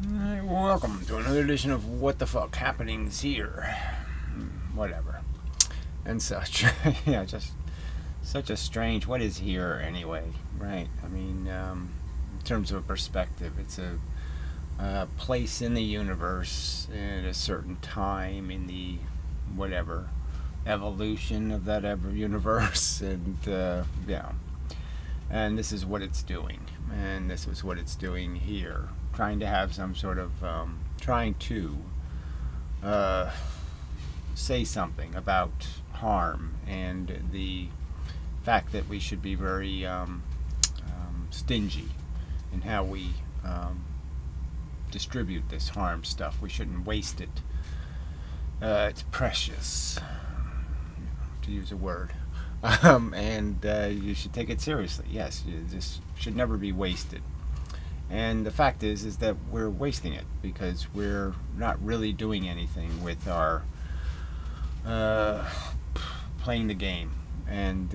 Alright, welcome to another edition of What the Fuck Happenings Here. Whatever. And such. Yeah, just such a strange, what is here anyway, right? I mean, in terms of a perspective, it's a place in the universe at a certain time in the, whatever, evolution of that ever universe, and, yeah. And this is what it's doing. And this is what it's doing here. Trying to have some sort of, trying to say something about harm and the fact that we should be very stingy in how we distribute this harm stuff. We shouldn't waste it. It's precious, to use a word. And you should take it seriously. Yes, this should never be wasted. And the fact is that we're wasting it because we're not really doing anything with our playing the game, and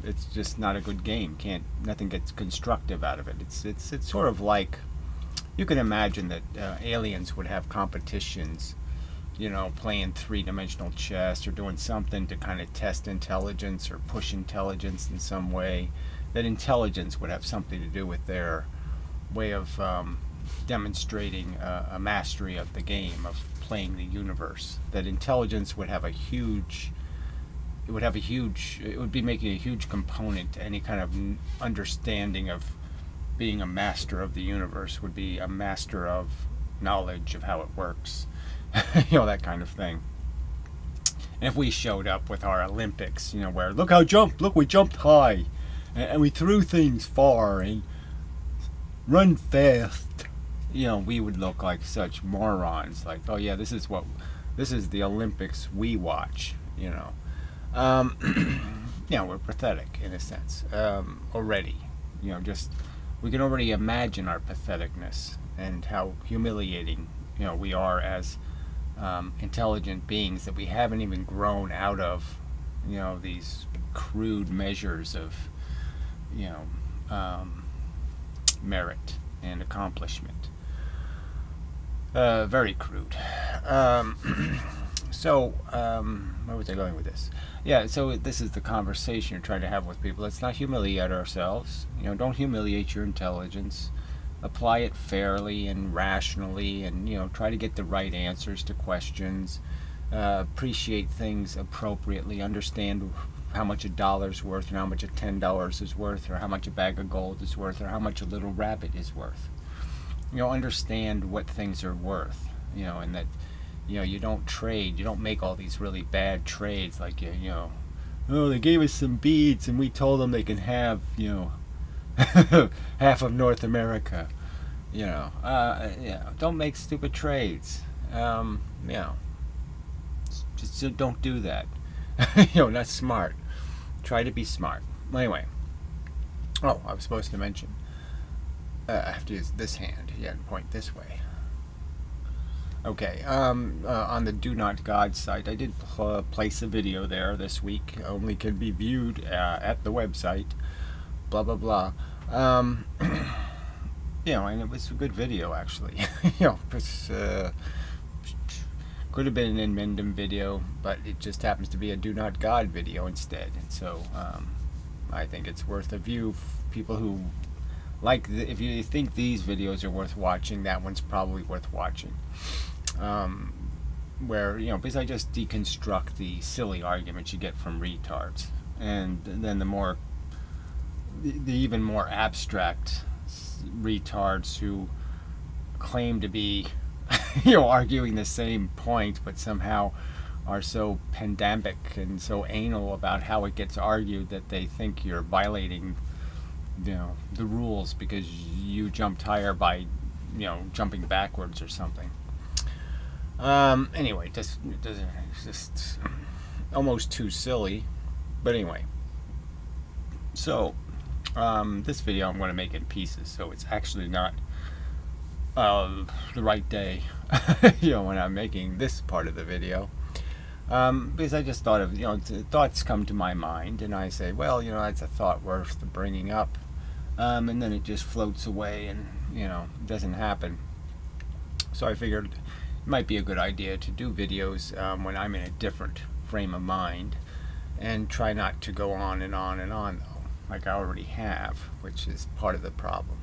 it's just not a good game. Nothing gets constructive out of it. It's sort of like, you can imagine that aliens would have competitions, you know, playing three-dimensional chess or doing something to kind of test intelligence or push intelligence in some way. That intelligence would have something to do with their way of demonstrating a mastery of the game, of playing the universe. That intelligence would have a huge, it would be making a huge component to any kind of understanding of being a master of the universe, would be a master of knowledge of how it works. You know, that kind of thing. And if we showed up with our Olympics, you know, where look we jumped high, and we threw things far, and run fast, you know, we would look like such morons. Like, oh yeah, this is the Olympics we watch, you know. Yeah, we're pathetic in a sense, already. You know, just, we can already imagine our patheticness and how humiliating, you know, we are as intelligent beings, that we haven't even grown out of, you know, these crude measures of, you know, merit and accomplishment. Very crude. So, where was I going with this? Yeah, so this is the conversation you're trying to have with people. Let's not humiliate ourselves. You know, don't humiliate your intelligence. Apply it fairly and rationally, and, you know, try to get the right answers to questions. Appreciate things appropriately. Understand how much $1's worth, and how much $10 is worth, or how much a bag of gold is worth, or how much a little rabbit is worth. You know, understand what things are worth. You know, and that, you know, you don't trade. You don't make all these really bad trades, like, you know, oh, they gave us some beads and we told them they can have, you know, half of North America. You know, yeah, don't make stupid trades. You know, just don't do that. You know, that's smart. Try to be smart. Anyway, oh, I was supposed to mention, I have to use this hand, yeah, and point this way. Okay, on the Do Not God site, I did place a video there this week. Only can be viewed at the website, blah blah blah. You know, and it was a good video, actually. You know, it's, could have been an inmendham video, but it just happens to be a Do Not God video instead. And so I think it's worth a view. People who like, if you think these videos are worth watching, that one's probably worth watching. Where, you know, because I just deconstruct the silly arguments you get from retards, and then the even more abstract retards who claim to be, you know, arguing the same point, but somehow are so pedantic and so anal about how it gets argued that they think you're violating, you know, the rules because you jumped higher by, you know, jumping backwards or something. Anyway, it's just almost too silly. But anyway, so this video I'm going to make in pieces, so it's actually not the right day, you know, when I'm making this part of the video. Because I just thought of, you know, thoughts come to my mind, and I say, well, you know, that's a thought worth bringing up, and then it just floats away, and, you know, it doesn't happen. So I figured it might be a good idea to do videos when I'm in a different frame of mind, and try not to go on and on and on, though, like I already have, which is part of the problem.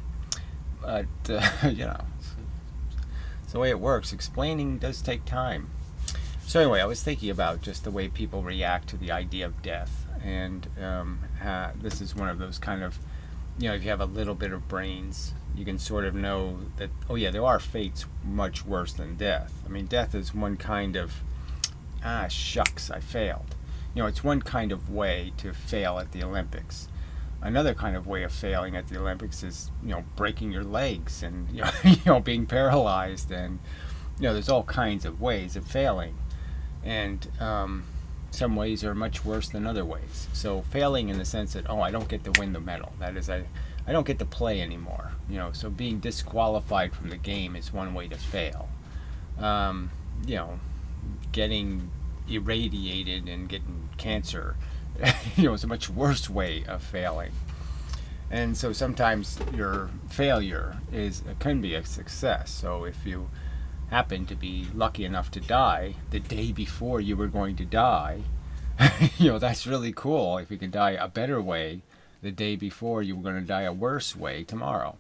But, you know, it's the way it works. Explaining does take time. So anyway, I was thinking about just the way people react to the idea of death, and this is one of those kind of, you know, if you have a little bit of brains, you can sort of know that, oh yeah, there are fates much worse than death. I mean, death is one kind of, shucks, I failed. You know, it's one kind of way to fail at the Olympics. Another kind of way of failing at the Olympics is, you know, breaking your legs and, you know, being paralyzed, and, you know, there's all kinds of ways of failing. And some ways are much worse than other ways. So failing in the sense that, oh, I don't get to win the medal. That is, I don't get to play anymore. You know, so being disqualified from the game is one way to fail. You know, getting irradiated and getting cancer, you know, is a much worse way of failing. And so sometimes your failure can be a success. So if you happen to be lucky enough to die the day before you were going to die, you know, that's really cool. If you can die a better way the day before you were going to die a worse way tomorrow.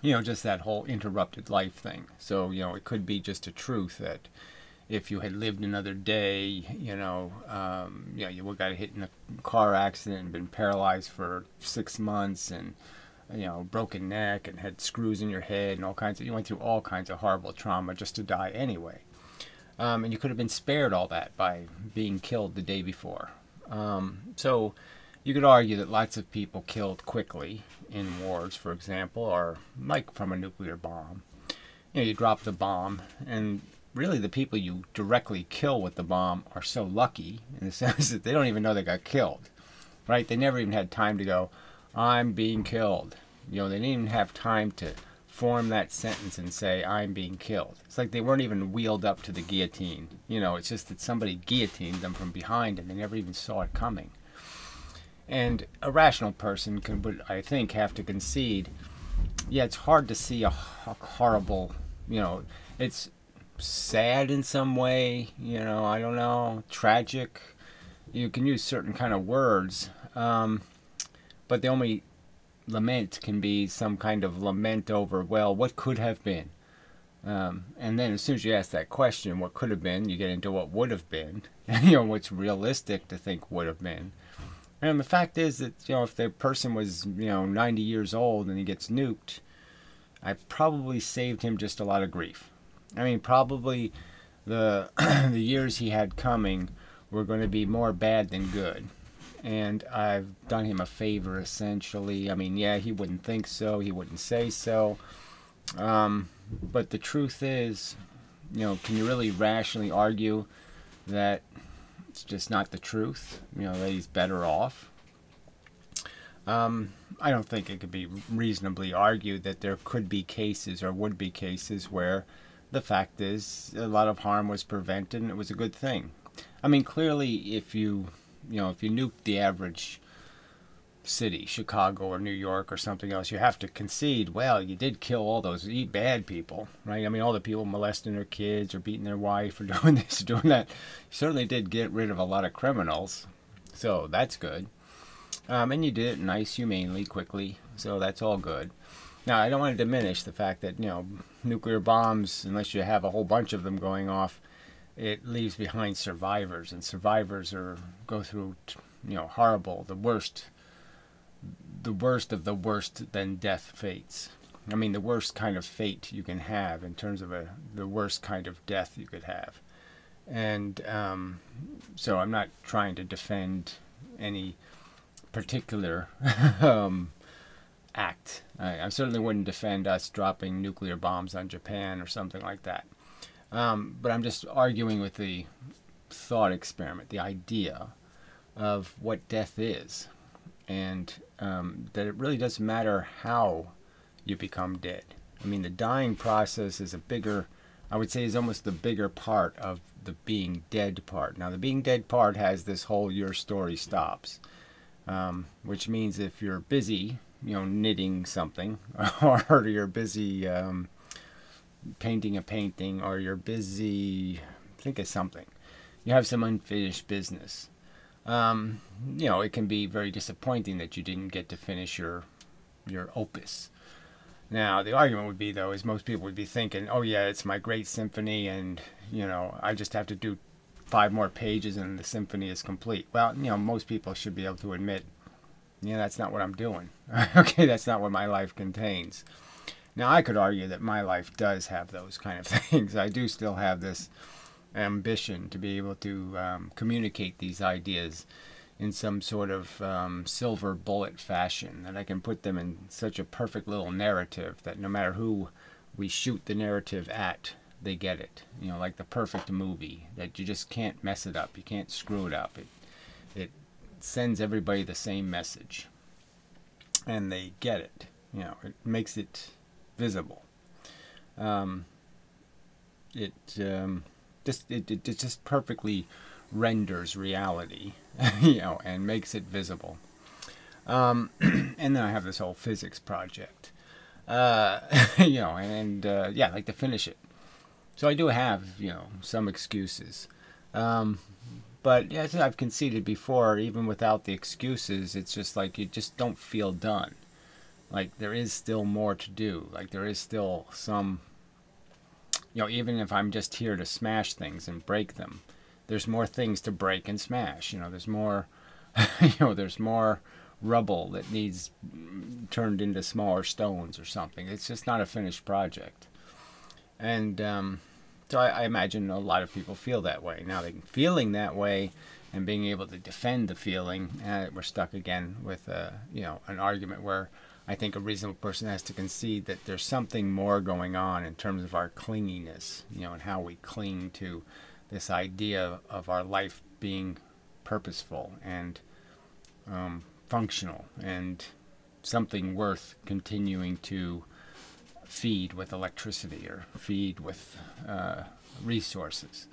You know, just that whole interrupted life thing. So, you know, it could be just a truth that if you had lived another day, you know, you would got hit in a car accident and been paralyzed for 6 months, and, you know, broken neck and had screws in your head and all kinds of, you went through all kinds of horrible trauma just to die anyway. And you could have been spared all that by being killed the day before. So you could argue that lots of people killed quickly in wars, for example, or like from a nuclear bomb. You know, you drop the bomb, and really the people you directly kill with the bomb are so lucky in the sense that they don't even know they got killed, right? They never even had time to go, I'm being killed. You know, they didn't even have time to form that sentence and say, I'm being killed. It's like they weren't even wheeled up to the guillotine. You know, it's just that somebody guillotined them from behind and they never even saw it coming. And a rational person would, I think, have to concede, yeah, it's hard to see a horrible, you know, it's sad in some way, you know, I don't know, tragic. You can use certain kind of words, but the only lament can be some kind of lament over, well, what could have been? And then as soon as you ask that question, what could have been, you get into what would have been, and, you know, what's realistic to think would have been. And the fact is that, you know, if the person was, you know, 90 years old and he gets nuked, I probably saved him just a lot of grief. I mean, probably the the years he had coming were going to be more bad than good. And I've done him a favor, essentially. I mean, yeah, he wouldn't think so. He wouldn't say so. But the truth is, you know, can you really rationally argue that it's just not the truth? You know, that he's better off? I don't think it could be reasonably argued that there could be cases or would be cases where the fact is a lot of harm was prevented and it was a good thing. I mean, clearly, if you nuke the average city, Chicago or New York or something else, you have to concede, well, you did kill all those bad people, right? I mean, all the people molesting their kids or beating their wife or doing this or doing that. You certainly did get rid of a lot of criminals, so that's good. And you did it nice, humanely, quickly, so that's all good. Now, I don't want to diminish the fact that, you know, nuclear bombs, unless you have a whole bunch of them going off, it leaves behind survivors, and survivors go through, you know, horrible, the worst of the worst than death fates. I mean, the worst kind of fate you can have in terms of the worst kind of death you could have. And so I'm not trying to defend any particular act. I certainly wouldn't defend us dropping nuclear bombs on Japan or something like that. But I'm just arguing with the thought experiment, the idea of what death is, and that it really doesn't matter how you become dead. I mean, the dying process is I would say is almost the bigger part of the being dead part. Now, the being dead part has this whole your story stops, which means if you're busy, you know, knitting something, or you're busy painting a painting, or you're busy, think of something. You have some unfinished business. You know, it can be very disappointing that you didn't get to finish your opus. Now, the argument would be, though, is most people would be thinking, oh yeah, it's my great symphony, and, you know, I just have to do 5 more pages and the symphony is complete. Well, you know, most people should be able to admit, yeah, that's not what I'm doing. Okay, that's not what my life contains. Now, I could argue that my life does have those kind of things. I do still have this ambition to be able to communicate these ideas in some sort of silver bullet fashion, that I can put them in such a perfect little narrative that no matter who we shoot the narrative at, they get it. You know, like the perfect movie, that you just can't mess it up. You can't screw it up. It sends everybody the same message, and they get it. You know, it makes it visible. It just perfectly renders reality, you know, and makes it visible. And then I have this whole physics project, you know, and yeah, I like to finish it. So I do have, you know, some excuses. But yeah, as I've conceded before, even without the excuses, it's just like you just don't feel done. Like there is still more to do. Like there is still some, you know, even if I'm just here to smash things and break them, there's more things to break and smash. You know, there's more, you know, there's more rubble that needs turned into smaller stones or something. It's just not a finished project. And so I imagine a lot of people feel that way. Now, feeling that way and being able to defend the feeling, we're stuck again with you know, an argument where I think a reasonable person has to concede that there's something more going on in terms of our clinginess, you know, and how we cling to this idea of our life being purposeful and functional and something worth continuing to feed with electricity or feed with resources.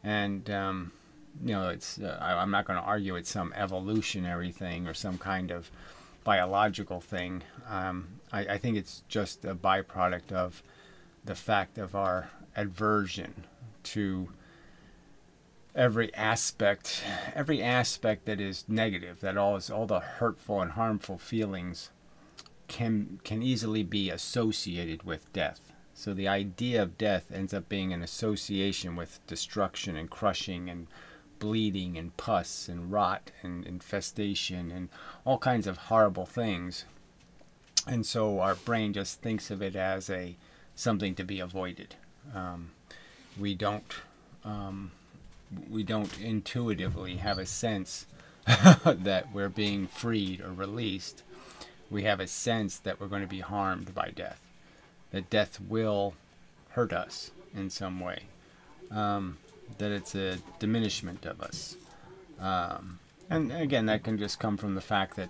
And you know, it's I'm not going to argue it's some evolutionary thing or some kind of biological thing. I think it's just a byproduct of the fact of our aversion to every aspect that is negative, that all the hurtful and harmful feelings can easily be associated with death. So the idea of death ends up being an association with destruction and crushing and bleeding and pus and rot and infestation and all kinds of horrible things. And so our brain just thinks of it as something to be avoided. We don't intuitively have a sense that we're being freed or released. We have a sense that we're going to be harmed by death, that death will hurt us in some way, that it's a diminishment of us. And again, that can just come from the fact that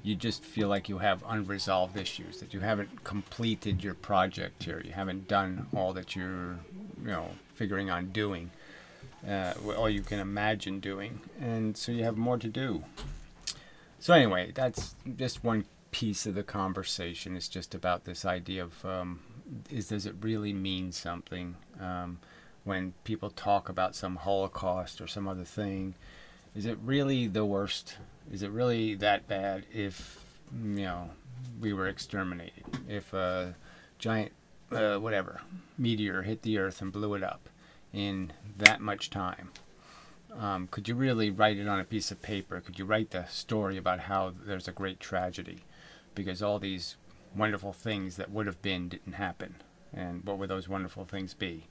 you just feel like you have unresolved issues, that you haven't completed your project here, you haven't done all that you're, you know, figuring on doing, all you can imagine doing, and so you have more to do. So anyway, that's just one piece of the conversation. It's just about this idea of does it really mean something when people talk about some Holocaust or some other thing? Is it really the worst? Is it really that bad if, you know, we were exterminated? If a giant whatever meteor hit the earth and blew it up in that much time? Could you really write it on a piece of paper? Could you write the story about how there's a great tragedy because all these wonderful things that would have been didn't happen? And what would those wonderful things be?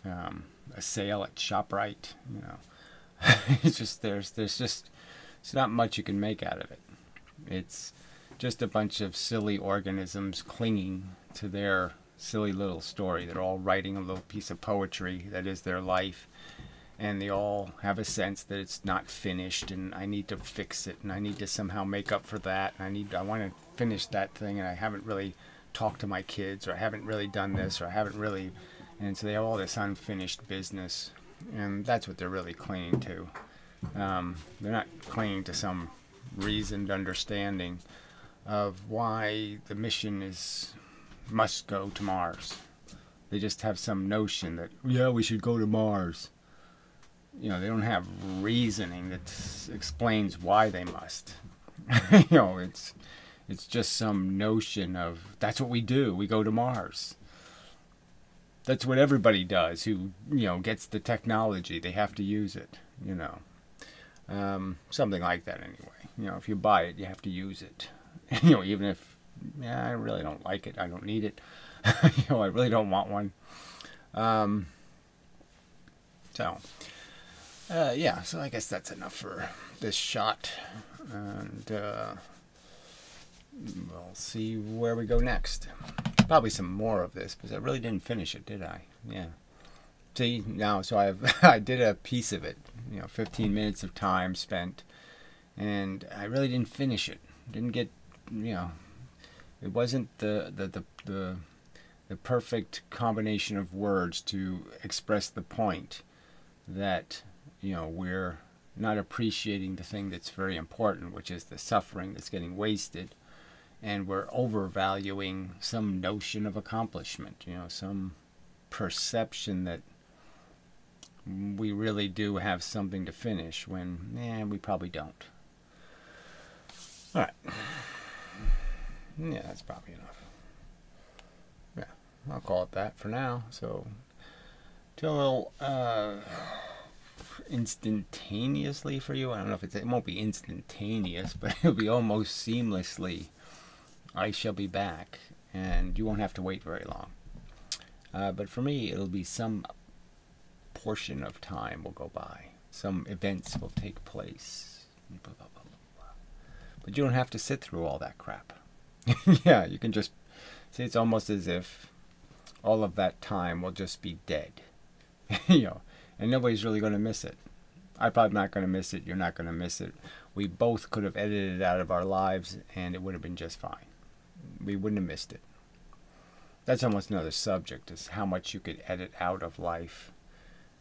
A sale at ShopRite, you know. It's just there's not much you can make out of it. It's just a bunch of silly organisms clinging to their silly little story. They're all writing a little piece of poetry that is their life, and they all have a sense that it's not finished, and I need to fix it, and I need to somehow make up for that, and I want to finish that thing, and I haven't really talked to my kids, or I haven't really done this, or I haven't really, and so they have all this unfinished business, and that's what they're really clinging to. They're not clinging to some reasoned understanding of why the mission must go to Mars. They just have some notion that, yeah, we should go to Mars. You know, they don't have reasoning that explains why they must. You know, it's just some notion of, that's what we do, we go to Mars. That's what everybody does who, you know, gets the technology. They have to use it, you know. Something like that anyway. You know, if you buy it, you have to use it. You know, even if, yeah, I really don't like it, I don't need it. You know, I really don't want one. Yeah, so I guess that's enough for this shot. And we'll see where we go next. Probably some more of this, because I really didn't finish it, did I? Yeah. See, now, so I did a piece of it, you know, 15 minutes of time spent, and I really didn't finish it. Didn't get, you know, it wasn't the perfect combination of words to express the point that, you know, we're not appreciating the thing that's very important, which is the suffering that's getting wasted, and we're overvaluing some notion of accomplishment, you know, some perception that we really do have something to finish when, we probably don't. All right. Yeah, that's probably enough. Yeah, I'll call it that for now. So, till instantaneously for you. I don't know if it won't be instantaneous, but it'll be almost seamlessly. I shall be back, and you won't have to wait very long. But for me, it'll be some portion of time will go by. Some events will take place. Blah, blah, blah, blah. But you don't have to sit through all that crap. Yeah, you can just see, it's almost as if all of that time will just be dead. You know, and nobody's really going to miss it. I'm probably not going to miss it. You're not going to miss it. We both could have edited it out of our lives, and it would have been just fine. We wouldn't have missed it. That's almost another subject, is how much you could edit out of life,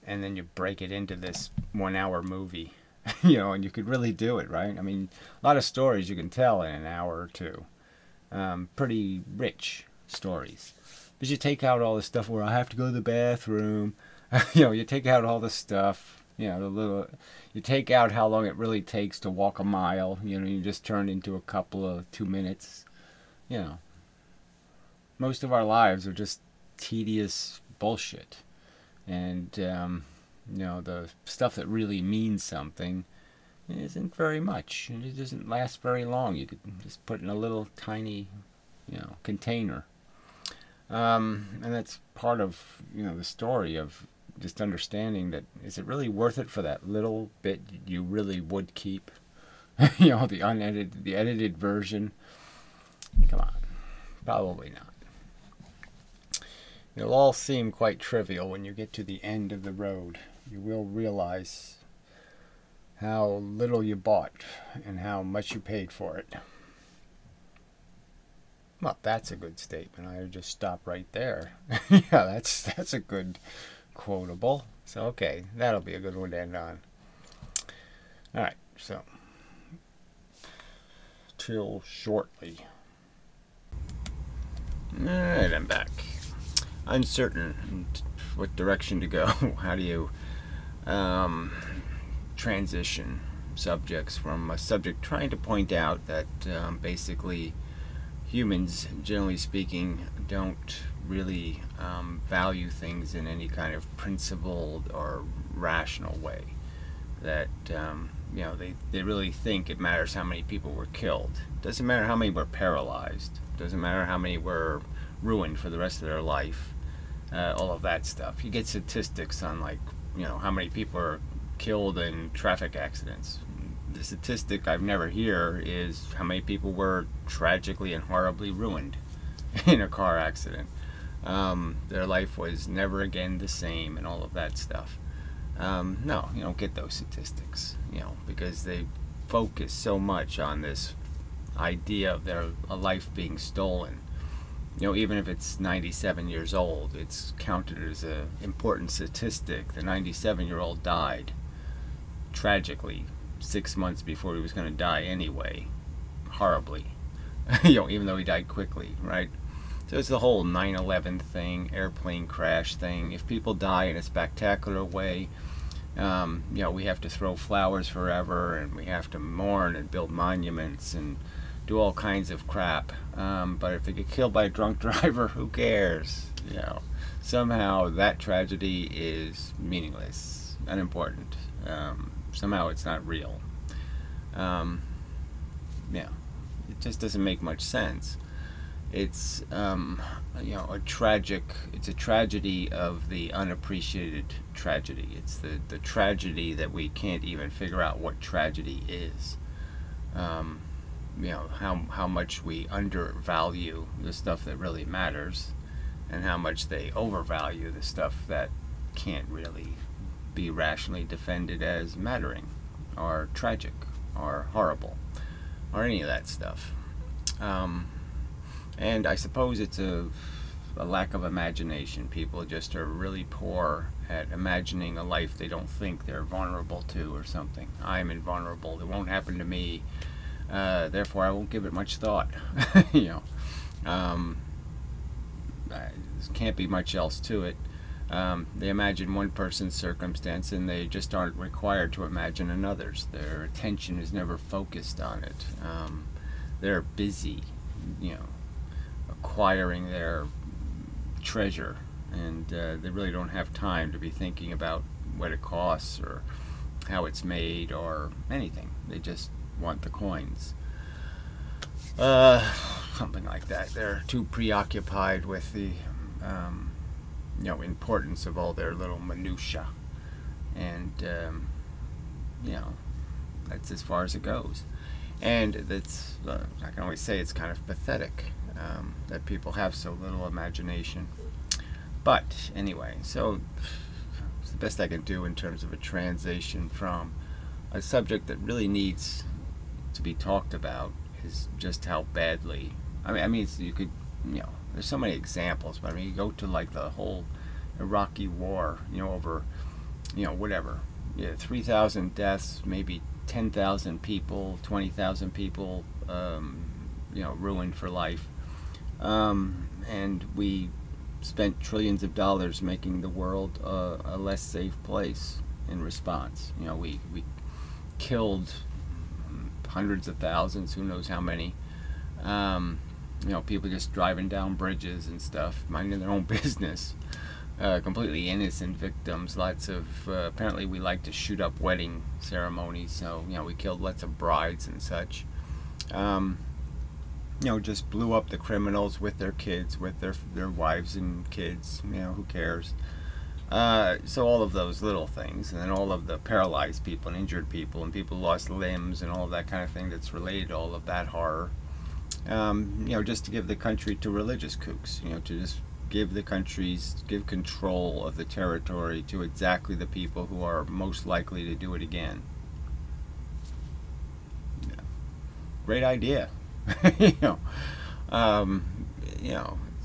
and then you break it into this 1 hour movie. You know, and you could really do it, right? I mean, a lot of stories you can tell in an hour or two. Pretty rich stories. But you take out all the stuff where I have to go to the bathroom. You know, you take out all the stuff. You know, you take out how long it really takes to walk a mile. You know, you just turn into a couple of 2 minutes. You know, most of our lives are just tedious bullshit. And, you know, the stuff that really means something isn't very much. And it doesn't last very long. You could just put it in a little tiny, you know, container. And that's part of, you know, the story of just understanding that, is it really worth it for that little bit you really would keep? You know, the unedited, the edited version. Come on. Probably not. It'll all seem quite trivial when you get to the end of the road. You will realize how little you bought and how much you paid for it. Well, that's a good statement. I just stop right there. Yeah, that's a good quotable. So, okay, that'll be a good one to end on. All right, so till shortly. All right, I'm back. Uncertain what direction to go. How do you transition subjects from a subject, trying to point out that basically humans, generally speaking, don't really value things in any kind of principled or rational way. That you know, they really think it matters how many people were killed. Doesn't matter how many were paralyzed. Doesn't matter how many were ruined for the rest of their life. All of that stuff. You get statistics on, like, you know, how many people are killed in traffic accidents. The statistic I've never hear is how many people were tragically and horribly ruined in a car accident. Their life was never again the same, and all of that stuff. No, you don't get those statistics, you know, because they focus so much on this idea of a life being stolen. You know, even if it's 97 years old, it's counted as an important statistic. The 97-year-old died tragically 6 months before he was going to die anyway, horribly. You know, even though he died quickly, right? So it's the whole 9/11 thing, airplane crash thing. If people die in a spectacular way, you know, we have to throw flowers forever, and we have to mourn and build monuments and do all kinds of crap. But if they get killed by a drunk driver, who cares? You know, somehow that tragedy is meaningless, unimportant. Somehow it's not real. Yeah, it just doesn't make much sense. It's you know, it's a tragedy of the unappreciated tragedy. It's the tragedy that we can't even figure out what tragedy is. You know, how much we undervalue the stuff that really matters, and how much they overvalue the stuff that can't really be rationally defended as mattering or tragic or horrible or any of that stuff. And I suppose it's a lack of imagination. People just are really poor at imagining a life they don't think they're vulnerable to or something. I'm invulnerable. It won't happen to me. Therefore, I won't give it much thought. You know, there can't be much else to it. They imagine one person's circumstance, and they just aren't required to imagine another's. Their attention is never focused on it. They're busy, you know, acquiring their treasure, and they really don't have time to be thinking about what it costs or how it's made or anything. They just want the coins. Something like that. They're too preoccupied with the you know, importance of all their little minutia, and you know, that's as far as it goes. And that's I can always say it's kind of pathetic that people have so little imagination. But anyway, so it's the best I can do in terms of a transition from a subject that really needs to be talked about is just how badly. I mean, you could, you know, there's so many examples, but I mean, you go to like the whole Iraqi war, you know, over, you know, whatever, yeah, 3,000 deaths, maybe 10,000 people, 20,000 people, you know, ruined for life, and we spent trillions of dollars making the world a less safe place in response. You know, we killed hundreds of thousands, who knows how many. You know, people just driving down bridges and stuff, minding their own business. Completely innocent victims. Lots of, apparently we like to shoot up wedding ceremonies, so, you know, we killed lots of brides and such. You know, just blew up the criminals with their kids, with their wives and kids, you know, who cares? So all of those little things, and then all of the paralyzed people and injured people and people who lost limbs and all of that kind of thing that's related to all of that horror. You know, just to give the country to religious kooks, you know, to just give control of the territory to exactly the people who are most likely to do it again. Yeah. Great idea. You know,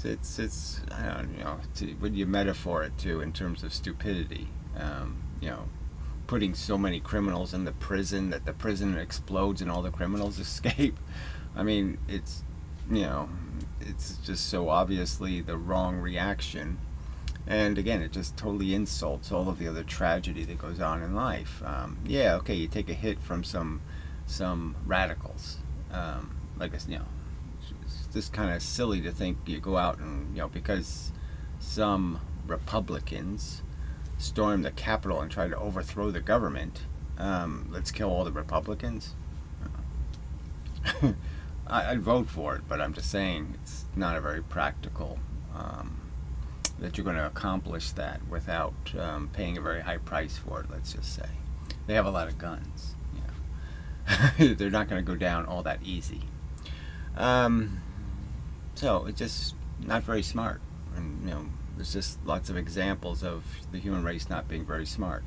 it's I don't know, what you metaphor it to in terms of stupidity. You know, putting so many criminals in the prison that the prison explodes and all the criminals escape. I mean, it's, you know, it's just so obviously the wrong reaction, and again, it just totally insults all of the other tragedy that goes on in life. Yeah, okay, you take a hit from some radicals, like, you know, it's just kind of silly to think you go out and, you know, because some Republicans storm the Capitol and try to overthrow the government, let's kill all the Republicans. I'd vote for it, but I'm just saying it's not a very practical, that you're going to accomplish that without paying a very high price for it, let's just say. They have a lot of guns, you know. They're not going to go down all that easy. So it's just not very smart, and, you know, there's just lots of examples of the human race not being very smart.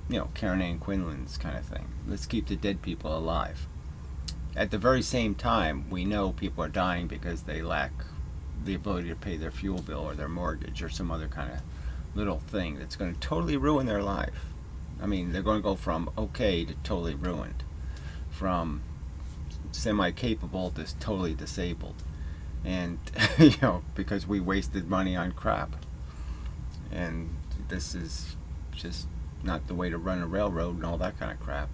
You know, Karen Ann Quinlan's kind of thing. Let's keep the dead people alive. At the very same time, we know people are dying because they lack the ability to pay their fuel bill or their mortgage or some other kind of little thing that's going to totally ruin their life. I mean, they're going to go from okay to totally ruined, from semi-capable to totally disabled. and because we wasted money on crap. And this is just not the way to run a railroad and all that kind of crap.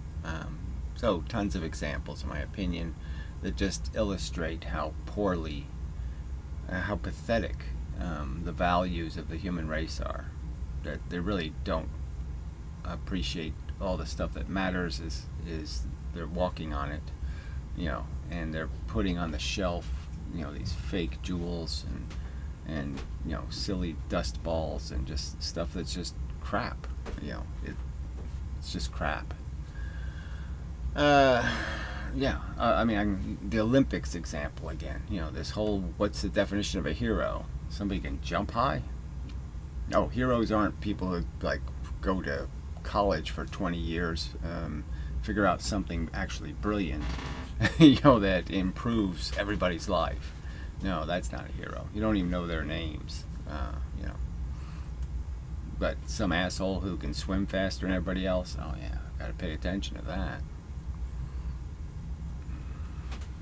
So tons of examples, in my opinion, that just illustrate how poorly, how pathetic the values of the human race are. That they really don't appreciate all the stuff that matters. Is they're walking on it, and they're putting on the shelf, these fake jewels and silly dust balls and just stuff that's just crap. It's just crap. I mean, the Olympics example again. This whole, what's the definition of a hero? Somebody can jump high? No, heroes aren't people who like go to college for 20 years, figure out something actually brilliant, that improves everybody's life. No, that's not a hero. You don't even know their names, But some asshole who can swim faster than everybody else, oh yeah, gotta pay attention to that.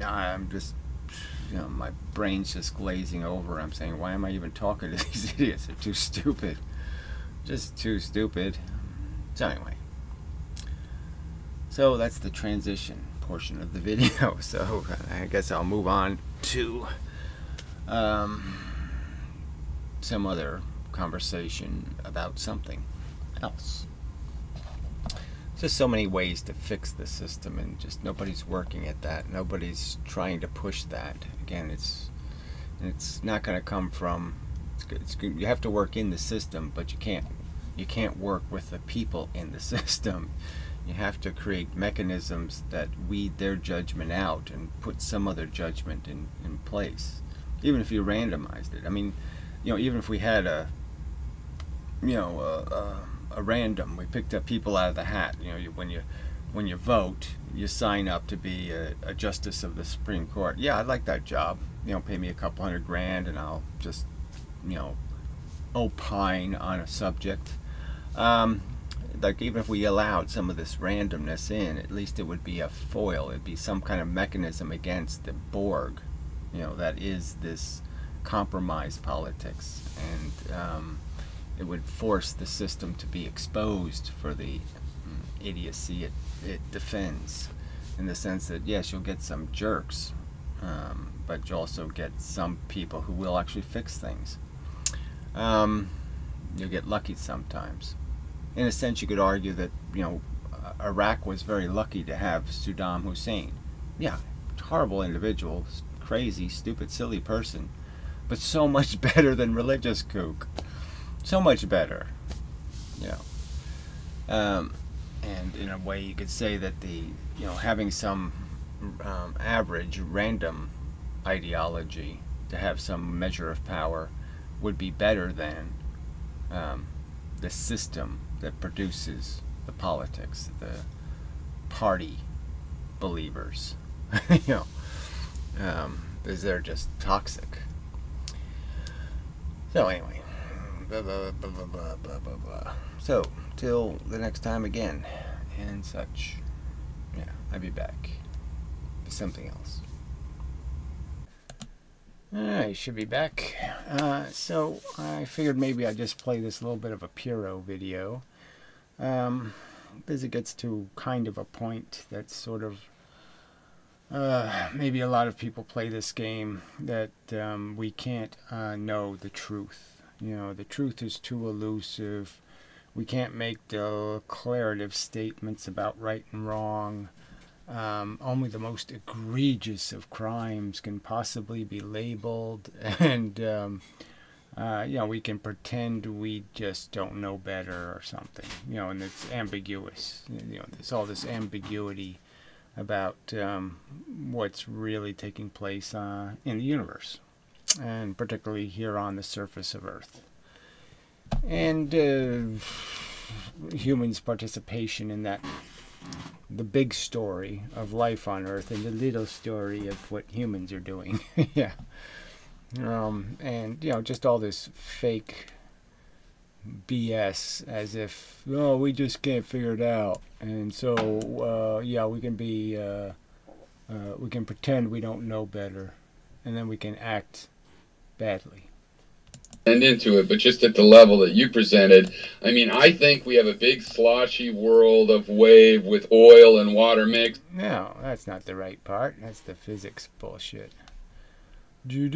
I'm just, my brain's just glazing over. I'm saying, why am I even talking to these idiots? They're too stupid. Just too stupid. So anyway. So that's the transition portion of the video. So I guess I'll move on to some other conversation about something else. Just so many ways to fix the system, and just nobody's working at that. Nobody's trying to push that. Again, it's not going to come from. You have to work in the system, but you can't work with the people in the system. You have to create mechanisms that weed their judgment out and put some other judgment in place. Even if you randomized it. I mean, even if we had a random, we picked up people out of the hat. When you vote, you sign up to be a justice of the Supreme Court. Yeah, I'd like that job. Pay me a couple $100,000 and I'll just, opine on a subject. Like, even if we allowed some of this randomness in, at least it would be a foil. It'd be some kind of mechanism against the Borg, that is this compromise politics, and it would force the system to be exposed for the idiocy it defends, in the sense that, yes, you'll get some jerks, but you'll also get some people who will actually fix things. You'll get lucky sometimes. In a sense, you could argue that, Iraq was very lucky to have Saddam Hussein. Yeah, horrible individual, crazy, stupid, silly person, but so much better than religious kook. So much better, and in a way you could say that having some average random ideology to have some measure of power would be better than the system that produces the politics, the party believers, because they're just toxic. So anyway. Blah, blah, blah, blah, blah, blah, blah, blah. So, till the next time again, and such. Yeah, I'll be back with something else. I should be back. So, I figured maybe I'd just play this little bit of a Puro video. Because it gets to kind of a point that's sort of maybe a lot of people play this game, that we can't know the truth. The truth is too elusive. We can't make declarative statements about right and wrong. Only the most egregious of crimes can possibly be labeled, and we can pretend we just don't know better or something. And it's ambiguous. There's all this ambiguity about what's really taking place in the universe, and particularly here on the surface of Earth. And humans' participation in that, the big story of life on Earth, and the little story of what humans are doing. Yeah. And, just all this fake BS, as if, we just can't figure it out. And so, we can pretend we don't know better. and then we can act badly. And into it, but just at the level that you presented, I mean, I think we have a big sloshy world of wave with oil and water mix. No, that's not the right part. That's the physics bullshit. Do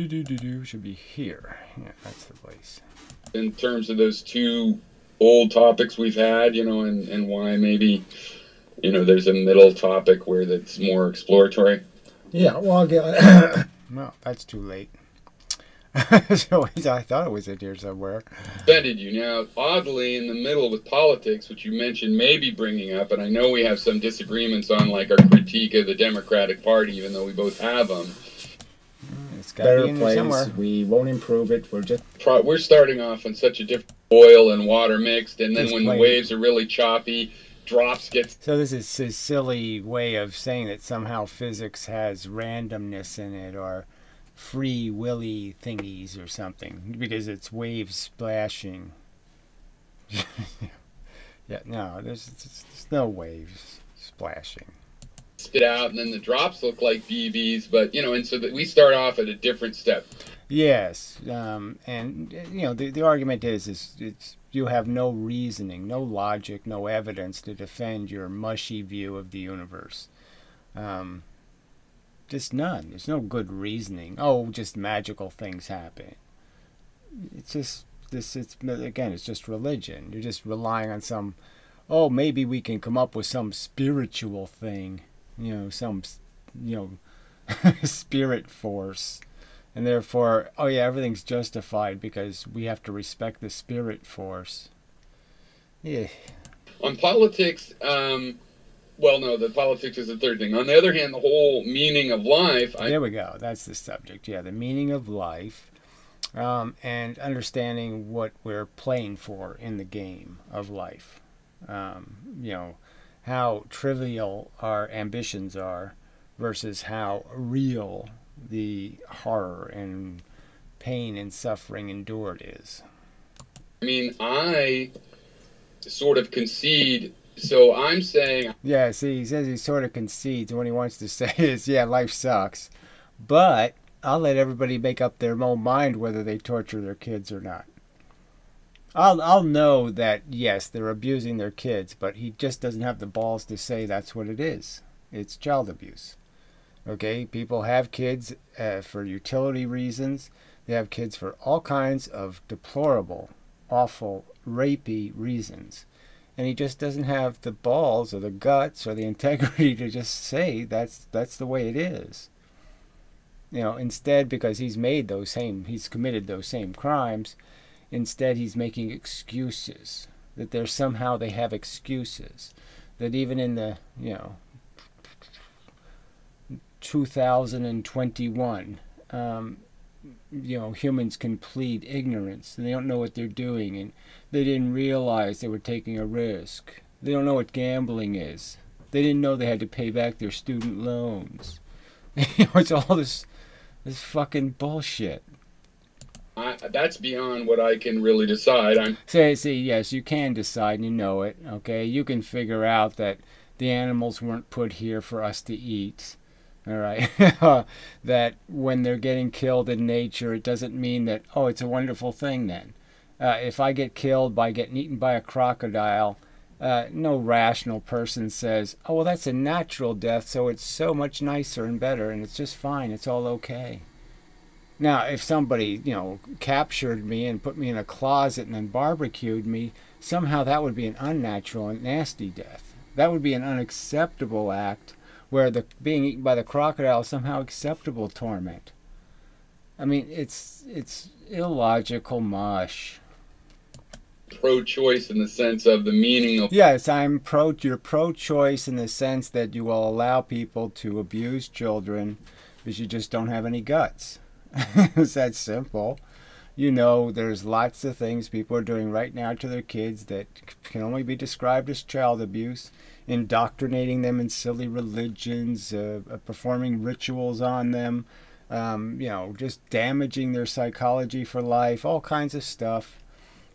should be here. Yeah, that's the place. In terms of those two old topics we've had, and why maybe, there's a middle topic where that's more exploratory. Yeah, well, I'll get. No, that's too late. So I thought it was in here somewhere. Offended you. Now, oddly, in the middle with politics, which you mentioned maybe bringing up, and I know we have some disagreements on like our critique of the Democratic Party, even though we both have them. It's got to Better be in there place. somewhere. We won't improve it. We're starting off on such a different oil and water mixed, and then Just when plain. the waves are really choppy, drops get. So this is a silly way of saying that somehow physics has randomness in it, or free willy thingies or something, because it's waves splashing. Yeah, no, there's no waves splashing. Spit out, and then the drops look like BBs, but and so that we start off at a different step. Yes, and the argument is it's you have no reasoning, no logic, no evidence to defend your mushy view of the universe. Just none. There's no good reasoning. Oh, just magical things happen. It's just this. It's again. It's just religion. You're just relying on some. Oh, maybe we can come up with some spiritual thing. Some spirit force, and therefore, oh yeah, everything's justified because we have to respect the spirit force. Yeah. On politics, well, no, the politics is the third thing. On the other hand, the whole meaning of life. There we go. That's the subject. Yeah, the meaning of life, and understanding what we're playing for in the game of life. How trivial our ambitions are versus how real the horror and pain and suffering endured is. I mean, I sort of concede. So I'm saying. Yeah, see, he says he sort of concedes. What he wants to say is, yeah, life sucks. But I'll let everybody make up their own mind whether they torture their kids or not. I'll know that, yes, they're abusing their kids, but he just doesn't have the balls to say that's what it is. It's child abuse. Okay? People have kids for utility reasons. They have kids for all kinds of deplorable, awful, rapey reasons. And he just doesn't have the balls or the guts or the integrity to just say that's the way it is. Instead, because he's committed those same crimes, instead he's making excuses. That they have excuses. That even in the, 2021, humans can plead ignorance, and they don't know what they're doing, and they didn't realize they were taking a risk. They don't know what gambling is. They didn't know they had to pay back their student loans. It's all this fucking bullshit. That's beyond what I can really decide. See, yes, you can decide, and you know it, okay? You can figure out that the animals weren't put here for us to eat. All right, that when they're getting killed in nature, it doesn't mean that, oh, it's a wonderful thing then. If I get killed by getting eaten by a crocodile, no rational person says, oh, well, that's a natural death, so it's so much nicer and better, and it's just fine, it's all okay. Now, if somebody, captured me and put me in a closet and then barbecued me, somehow that would be an unnatural and nasty death. That would be an unacceptable act, where the being eaten by the crocodile is somehow acceptable torment. I mean, it's illogical mush. Pro-choice in the sense of the meaning of. Yes, you're pro-choice in the sense that you will allow people to abuse children because you just don't have any guts. It's that simple. There's lots of things people are doing right now to their kids that can only be described as child abuse. Indoctrinating them in silly religions, performing rituals on them, just damaging their psychology for life, all kinds of stuff.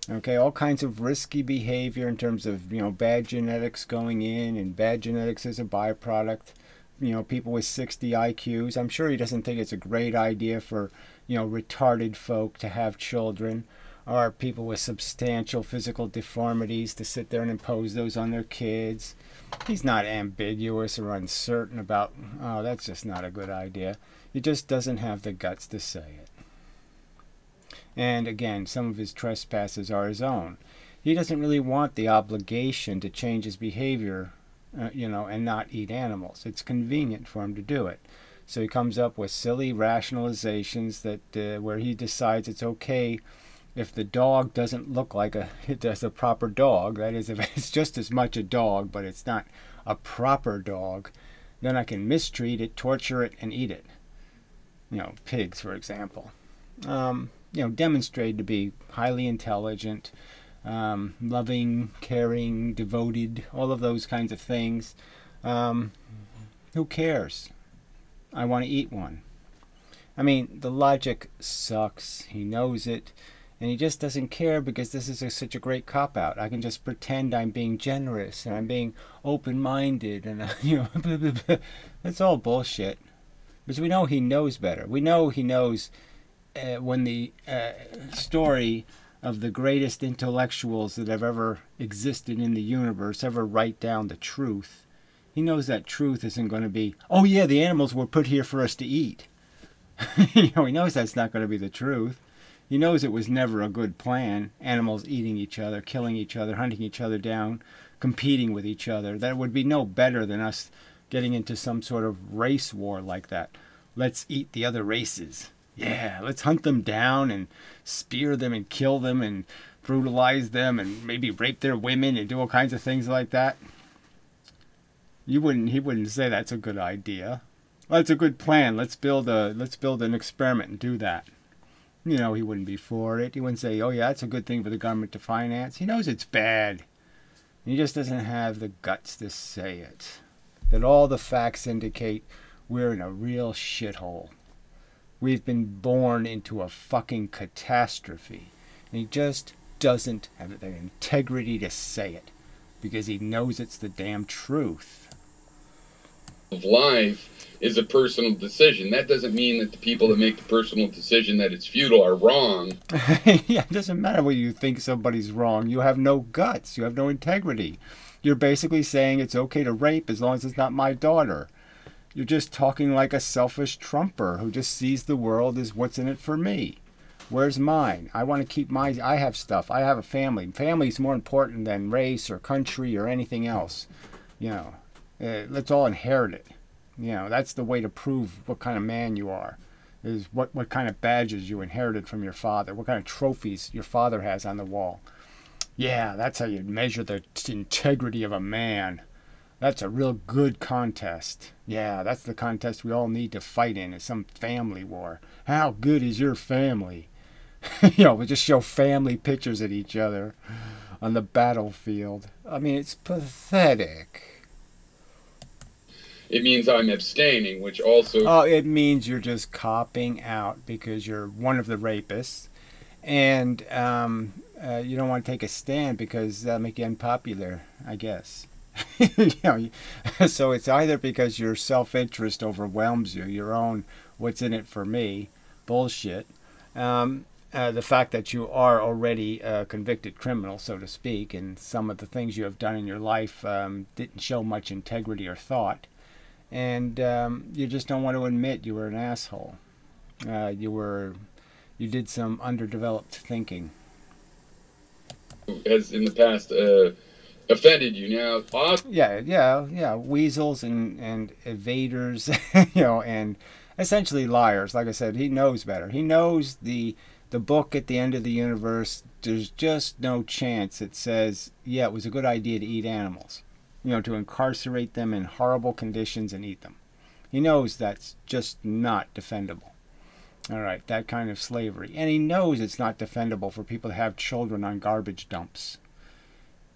Okay, all kinds of risky behavior in terms of, bad genetics going in and bad genetics as a byproduct. people with 60 IQs. I'm sure he doesn't think it's a great idea for, retarded folk to have children, or people with substantial physical deformities to sit there and impose those on their kids. He's not ambiguous or uncertain about, oh, that's just not a good idea. He just doesn't have the guts to say it. And again, some of his trespasses are his own. He doesn't really want the obligation to change his behavior, and not eat animals. It's convenient for him to do it. So he comes up with silly rationalizations that where he decides it's okay if the dog doesn't look like a proper dog. That is, if it's just as much a dog, but it's not a proper dog, then I can mistreat it, torture it, and eat it. Pigs, for example. Demonstrated to be highly intelligent, loving, caring, devoted, all of those kinds of things. Who cares? I want to eat one. I mean, the logic sucks. He knows it. And he just doesn't care because this is such a great cop-out. I can just pretend I'm being generous and I'm being open-minded and, blah, blah, blah. That's all bullshit. Because we know he knows better. We know he knows when the story of the greatest intellectuals that have ever existed in the universe ever write down the truth. He knows that truth isn't going to be, oh yeah, the animals were put here for us to eat. He knows that's not going to be the truth. He knows it was never a good plan. Animals eating each other, killing each other, hunting each other down, competing with each other. That would be no better than us getting into some sort of race war like that. Let's eat the other races. Yeah, let's hunt them down and spear them and kill them and brutalize them and maybe rape their women and do all kinds of things like that. He wouldn't say that's a good idea. Well, it's a good plan. Let's build an experiment and do that. He wouldn't be for it. He wouldn't say, oh yeah, that's a good thing for the government to finance. He knows it's bad. He just doesn't have the guts to say it. That all the facts indicate we're in a real shithole. We've been born into a fucking catastrophe. And he just doesn't have the integrity to say it. Because he knows it's the damn truth. Of life is a personal decision. That doesn't mean that the people that make the personal decision that it's futile are wrong. Yeah, it doesn't matter whether you think somebody's wrong. You have no guts. You have no integrity. You're basically saying it's okay to rape as long as it's not my daughter. You're just talking like a selfish Trumper who just sees the world as what's in it for me. Where's mine? I want to keep my... I have stuff. I have a family. Family's more important than race or country or anything else. Let's all inherit it. That's the way to prove what kind of man you are. Is what kind of badges you inherited from your father. What kind of trophies your father has on the wall. Yeah, that's how you measure the integrity of a man. That's a real good contest. Yeah, that's the contest we all need to fight in, is some family war. How good is your family? We just show family pictures at each other on the battlefield. I mean, it's pathetic. It means I'm abstaining, which also... Oh, it means you're just copping out because you're one of the rapists. And you don't want to take a stand because that'll make you unpopular, I guess. So it's either because your self-interest overwhelms you, your own what's in it for me bullshit, the fact that you are already a convicted criminal, so to speak, and some of the things you have done in your life didn't show much integrity or thought, and you just don't want to admit you were an asshole. You did some underdeveloped thinking. As in the past offended you now. Yeah. Weasels and evaders, and essentially liars. Like I said, he knows better. He knows the book at the end of the universe. There's just no chance it says, yeah, it was a good idea to eat animals. To incarcerate them in horrible conditions and eat them. He knows that's just not defendable. All right, that kind of slavery. And he knows it's not defendable for people to have children on garbage dumps.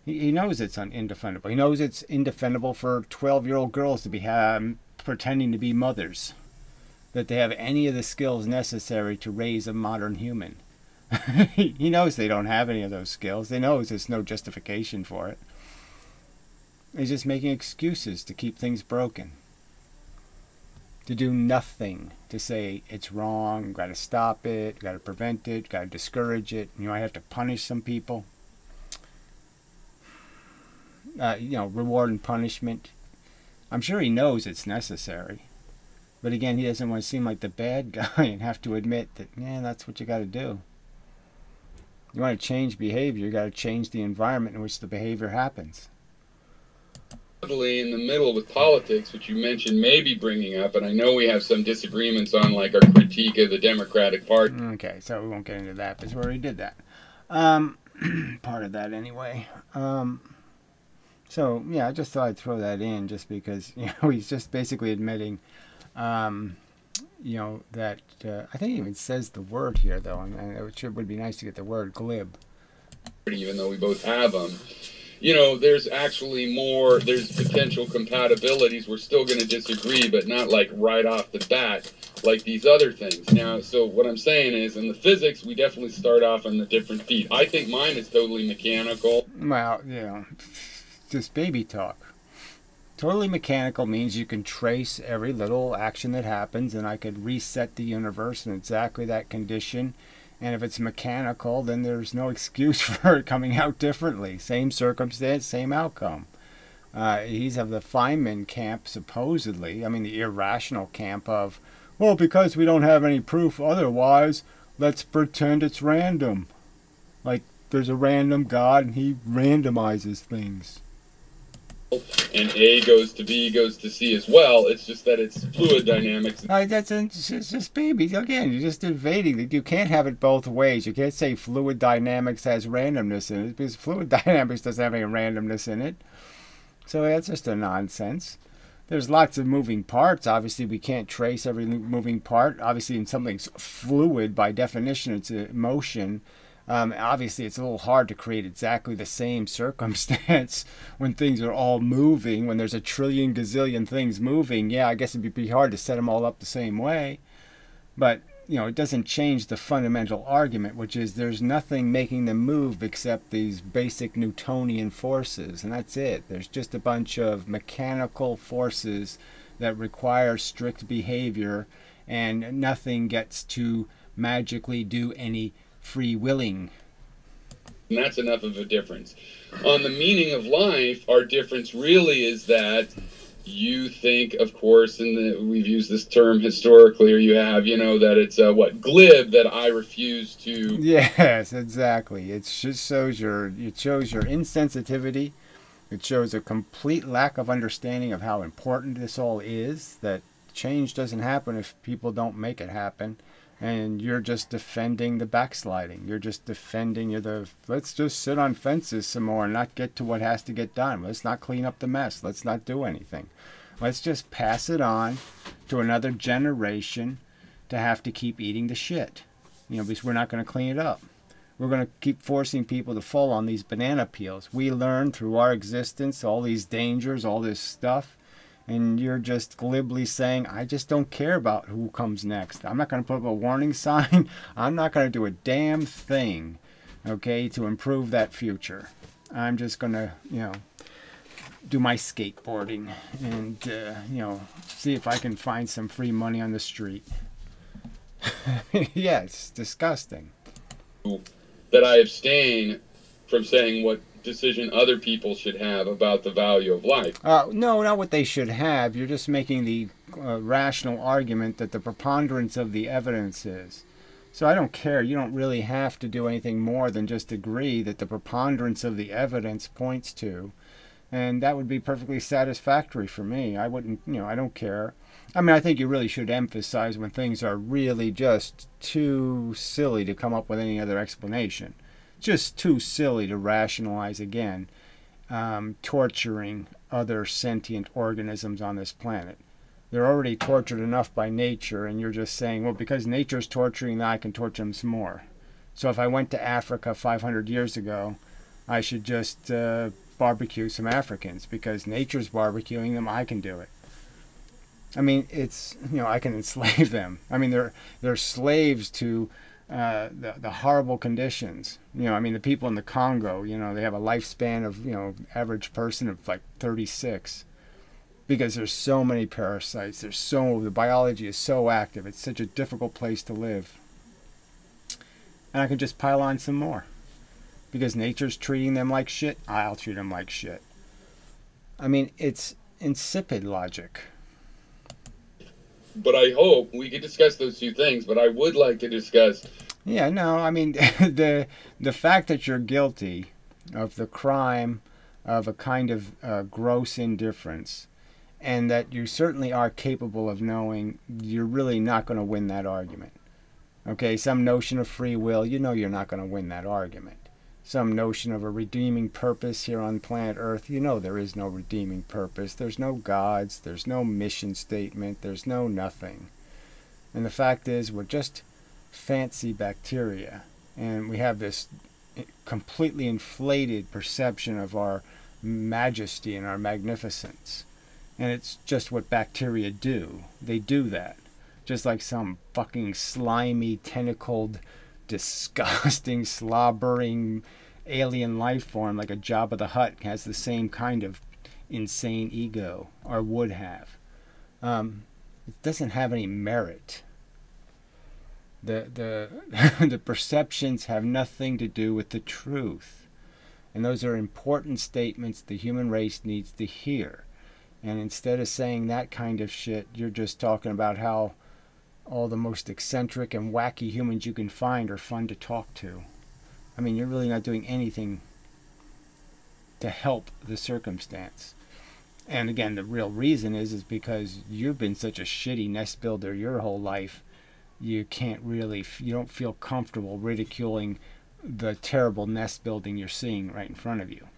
He knows it's indefendable. He knows it's indefendable for 12-year-old girls to be pretending to be mothers. That they have any of the skills necessary to raise a modern human. He knows they don't have any of those skills. He knows there's no justification for it. He's just making excuses to keep things broken. to do nothing, to say it's wrong, got to stop it, got to prevent it, got to discourage it. You know, I have to punish some people. You know, reward and punishment. I'm sure he knows it's necessary. But again, he doesn't want to seem like the bad guy and have to admit that, yeah, that's what you got to do. You want to change behavior, you got to change the environment in which the behavior happens. In the middle with politics, which you mentioned maybe bringing up, and I know we have some disagreements on like our critique of the Democratic Party. Okay, so we won't get into that because we already did that. Part of that anyway. So yeah, I just thought I'd throw that in just because, you know, he's just basically admitting, you know, that I think he even says the word here though, and it would be nice to get the word glib. Even though we both have them. You know, there's actually more, there's potential compatibilities. We're still going to disagree, but not like right off the bat, like these other things. Now, so what I'm saying is, in the physics, we definitely start off on the different feet. I think mine is totally mechanical. Well, you know, just baby talk. Totally mechanical means you can trace every little action that happens, and I could reset the universe in exactly that condition. And if it's mechanical, then there's no excuse for it coming out differently. Same circumstance, same outcome. He's of the Feynman camp, supposedly. I mean, the irrational camp of, well, because we don't have any proof otherwise, let's pretend it's random. Like, there's a random God, and he randomizes things. And A goes to B goes to C as well. It's just that it's fluid dynamics. It's just baby. Again, you're just evading it. You can't have it both ways. You can't say fluid dynamics has randomness in it because fluid dynamics doesn't have any randomness in it. So that's just a nonsense. There's lots of moving parts. Obviously, we can't trace every moving part. Obviously, in something's fluid, by definition, it's a motion. Obviously, it's a little hard to create exactly the same circumstance when things are all moving, when there's a trillion gazillion things moving. Yeah, I guess it'd be hard to set them all up the same way. But, you know, it doesn't change the fundamental argument, which is there's nothing making them move except these basic Newtonian forces, and that's it. There's just a bunch of mechanical forces that require strict behavior, and nothing gets to magically do any free willing. And that's enough of a difference. On the meaning of life, our difference really is that you think, of course, and we've used this term historically, or you have, you know, that it's glib, that I refuse to. Yes, exactly. It just shows your insensitivity. It shows a complete lack of understanding of how important this all is, that change doesn't happen if people don't make it happen. And you're just defending the backsliding. You're just defending, let's just sit on fences some more and not get to what has to get done. Let's not clean up the mess. Let's not do anything. Let's just pass it on to another generation to have to keep eating the shit. You know, because we're not going to clean it up. We're going to keep forcing people to fall on these banana peels. We learn through our existence all these dangers, all this stuff. And you're just glibly saying, I just don't care about who comes next. I'm not going to put up a warning sign. I'm not going to do a damn thing, okay, to improve that future. I'm just going to, you know, do my skateboarding and, you know, see if I can find some free money on the street. Yeah, it's disgusting. That I abstain from saying what decision other people should have about the value of life. No, not what they should have. You're just making the rational argument that the preponderance of the evidence is. So I don't care. You don't really have to do anything more than just agree that the preponderance of the evidence points to. And that would be perfectly satisfactory for me. I wouldn't, you know, I don't care. I mean, I think you really should emphasize when things are really just too silly to come up with any other explanation. Just too silly to rationalize again torturing other sentient organisms on this planet. They're already tortured enough by nature, and you're just saying, well, because nature's torturing them, I can torture them some more. So if I went to Africa 500 years ago, I should just barbecue some Africans. Because nature's barbecuing them, I can do it. I mean, it's, you know, I can enslave them. I mean, they're slaves to the horrible conditions. You know, I mean, the people in the Congo, you know, they have a lifespan of, you know, average person of like 36. because there's so many parasites. The biology is so active. It's such a difficult place to live. And I can just pile on some more. Because nature's treating them like shit, I'll treat them like shit. I mean, it's insipid logic. But I hope we could discuss those two things, but I would like to discuss... Yeah, no, I mean, the fact that you're guilty of the crime of a kind of gross indifference, and that you certainly are capable of knowing you're really not going to win that argument. Okay, some notion of free will, you know you're not going to win that argument. Some notion of a redeeming purpose here on planet Earth, you know there is no redeeming purpose. There's no gods, there's no mission statement, there's no nothing. And the fact is, we're just fancy bacteria, and we have this completely inflated perception of our majesty and our magnificence. And it's just what bacteria do. They do that. Just like some fucking slimy, tentacled, disgusting, slobbering alien life form like a Jabba the Hutt has the same kind of insane ego, or would have. It doesn't have any merit. The perceptions have nothing to do with the truth. And those are important statements the human race needs to hear. And instead of saying that kind of shit, you're just talking about how all the most eccentric and wacky humans you can find are fun to talk to. I mean, you're really not doing anything to help the circumstance. And again, the real reason is because you've been such a shitty nest builder your whole life, you don't feel comfortable ridiculing the terrible nest building you're seeing right in front of you.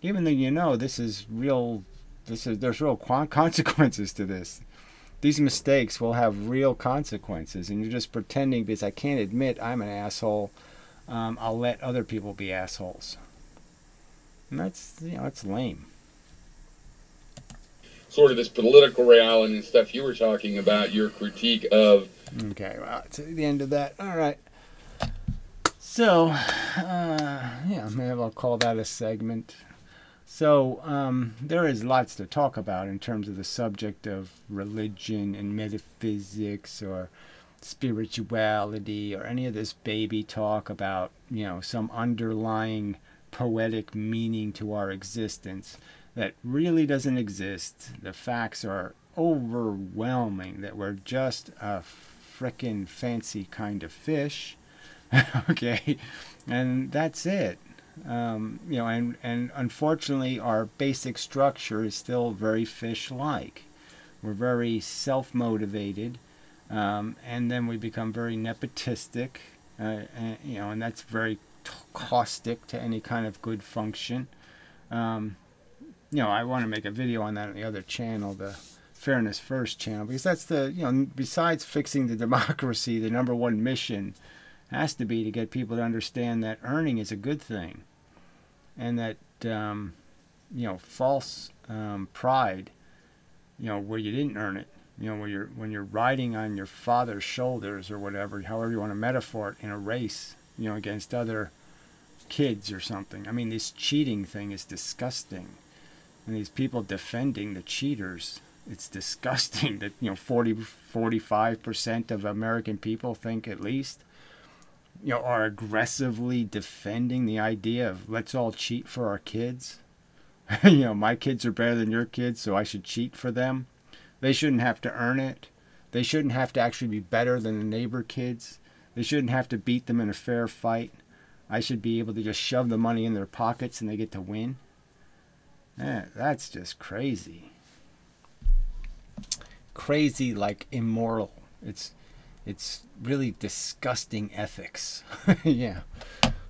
Even though you know there's real consequences to this. These mistakes will have real consequences, and you're just pretending because I can't admit I'm an asshole. I'll let other people be assholes. And that's lame. Sort of this political reality and stuff you were talking about, your critique of... Okay, well, it's the end of that. All right. So, yeah, maybe I'll call that a segment. So there is lots to talk about in terms of the subject of religion and metaphysics or spirituality or any of this baby talk about, some underlying poetic meaning to our existence that really doesn't exist. The facts are overwhelming that we're just a frickin' fancy kind of fish. Okay, and that's it. And unfortunately our basic structure is still very fish-like. We're very self-motivated, and then we become very nepotistic, and that's very caustic to any kind of good function. I want to make a video on that on the other channel, the Fairness First channel, because that's besides fixing the democracy, the number one mission has to be to get people to understand that earning is a good thing. And that, false pride, where you didn't earn it, when you're riding on your father's shoulders or whatever, however you want to metaphor it, in a race, against other kids or something. I mean, this cheating thing is disgusting. And these people defending the cheaters, it's disgusting that, 45% of American people think at least, are aggressively defending the idea of let's all cheat for our kids. My kids are better than your kids, so I should cheat for them. They shouldn't have to earn it. They shouldn't have to actually be better than the neighbor kids. They shouldn't have to beat them in a fair fight. I should be able to just shove the money in their pockets and they get to win. That's just crazy. Crazy, like immoral. It's really disgusting ethics. Yeah.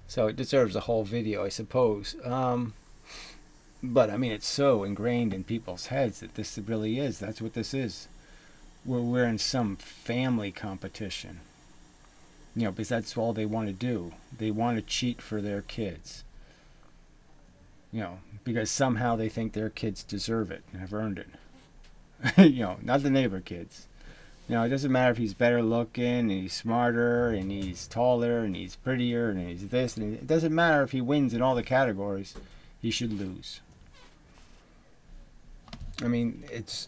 So it deserves a whole video, I suppose. But I mean, it's so ingrained in people's heads that this really is. That's what this is. We're in some family competition. Because that's all they want to do. They want to cheat for their kids. Because somehow they think their kids deserve it and have earned it. Not the neighbor kids. It doesn't matter if he's better looking and he's smarter and he's taller and he's prettier and he's this. And it doesn't matter if he wins in all the categories. He should lose. I mean, it's,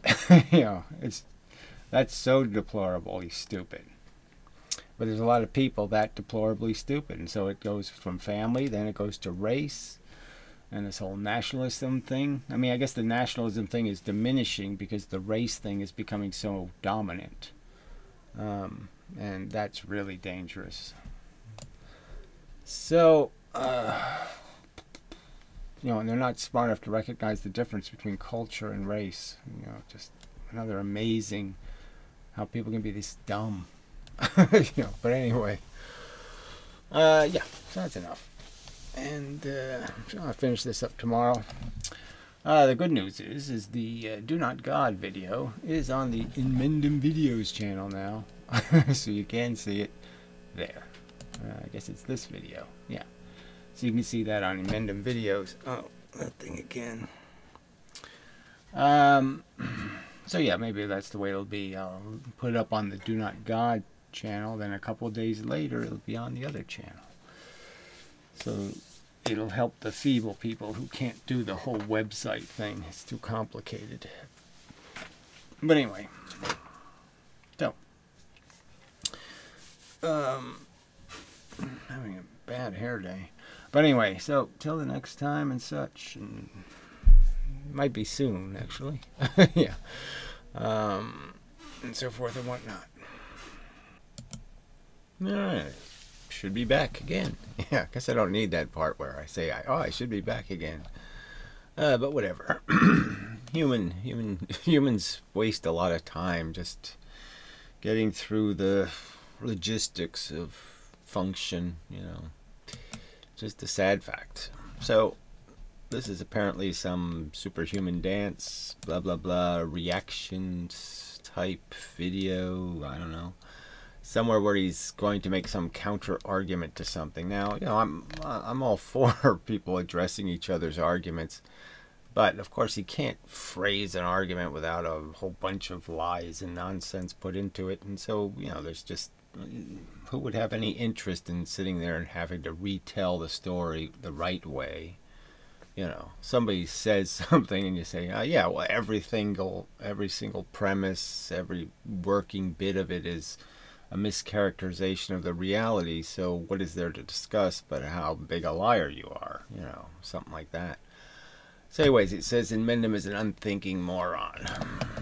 that's so deplorably stupid. But there's a lot of people that deplorably stupid. And so it goes from family, then it goes to race, and this whole nationalism thing. I mean, I guess the nationalism thing is diminishing because the race thing is becoming so dominant. And that's really dangerous. So, and they're not smart enough to recognize the difference between culture and race. Just another amazing how people can be this dumb. But anyway, yeah, so that's enough. And I'll finish this up tomorrow. The good news is the Do Not God video is on the Inmendham Videos channel now. So you can see it there. I guess it's this video. Yeah. So you can see that on inmendham Videos. Oh, that thing again. So yeah, maybe that's the way it'll be. I'll put it up on the Do Not God channel, then a couple of days later it'll be on the other channel. So it'll help the feeble people who can't do the whole website thing. It's too complicated. But anyway, so having a bad hair day. But anyway, so till the next time and such, and might be soon actually. Yeah, and so forth and whatnot. Alright, should be back again. Yeah, I guess I don't need that part where I say, I should be back again. But whatever. Humans waste a lot of time just getting through the logistics of function, just a sad fact. So, this is apparently some superhuman dance, blah blah blah, reactions type video, I don't know. Somewhere where he's going to make some counter argument to something. Now, I'm all for people addressing each other's arguments, but of course he can't phrase an argument without a whole bunch of lies and nonsense put into it. And so, there's just, who would have any interest in sitting there and having to retell the story the right way? Somebody says something and you say, yeah, well, every single premise, every working bit of it is a mischaracterization of the reality, so what is there to discuss but how big a liar you are, something like that. So anyways, it says Inmendham is an unthinking moron.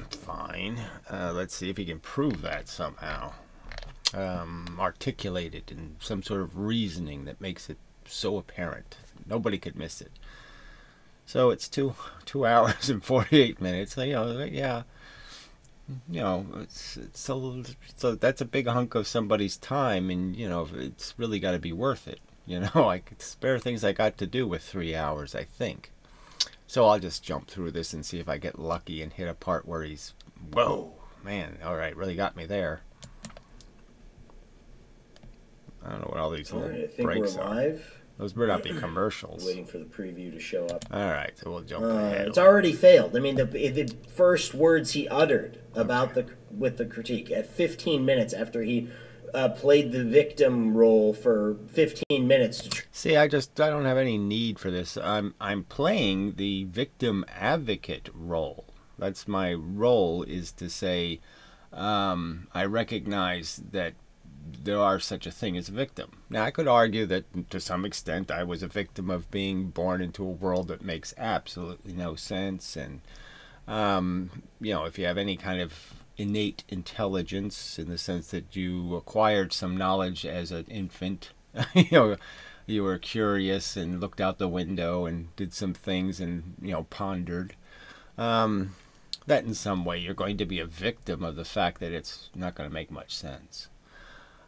Fine. Let's see if he can prove that somehow. Articulate it in some sort of reasoning that makes it so apparent. Nobody could miss it. So it's 2 hours and 48 minutes. Yeah. So that's a big hunk of somebody's time, and it's really got to be worth it. I could spare things I got to do with 3 hours, I think. So I'll just jump through this and see if I get lucky and hit a part where he's, whoa, man, all right, really got me there. I don't know what all these little breaks are. Live. Those better not be commercials. Waiting for the preview to show up. All right, so we'll jump ahead. It's already failed. I mean, the first words he uttered about the critique at 15 minutes after he played the victim role for 15 minutes. See, I don't have any need for this. I'm playing the victim advocate role. That's my role, is to say, I recognize that there are such a thing as a victim. Now, I could argue that to some extent I was a victim of being born into a world that makes absolutely no sense. And, if you have any kind of innate intelligence in the sense that you acquired some knowledge as an infant, you were curious and looked out the window and did some things and, pondered, that in some way you're going to be a victim of the fact that it's not going to make much sense.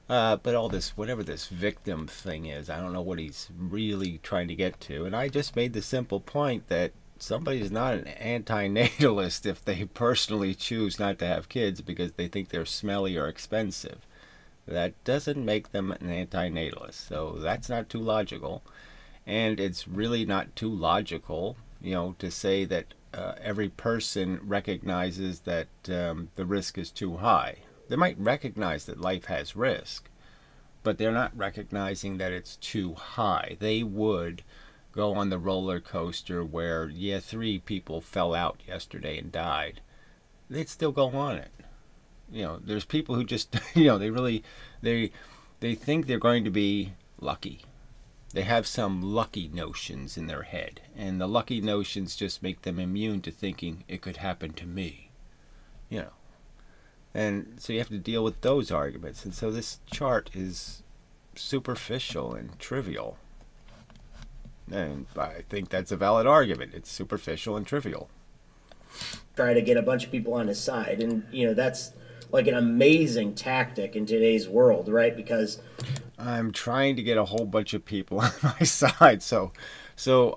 But all this, whatever this victim thing is, I don't know what he's really trying to get to. And I just made the simple point that somebody's not an anti-natalist if they personally choose not to have kids because they think they're smelly or expensive. That doesn't make them an anti-natalist. So that's not too logical. And it's really not too logical, to say that every person recognizes that the risk is too high. They might recognize that life has risk, but they're not recognizing that it's too high. They would go on the roller coaster where, yeah, 3 people fell out yesterday and died, they'd still go on it. You know, there's people who just, you know, they think they're going to be lucky. They have some lucky notions in their head, and the lucky notions just make them immune to thinking it could happen to me. You know. And so you have to deal with those arguments. And so this chart is superficial and trivial. And I think that's a valid argument. It's superficial and trivial. Try to get a bunch of people on his side. And, you know, that's like an amazing tactic in today's world, right? Because I'm trying to get a whole bunch of people on my side. So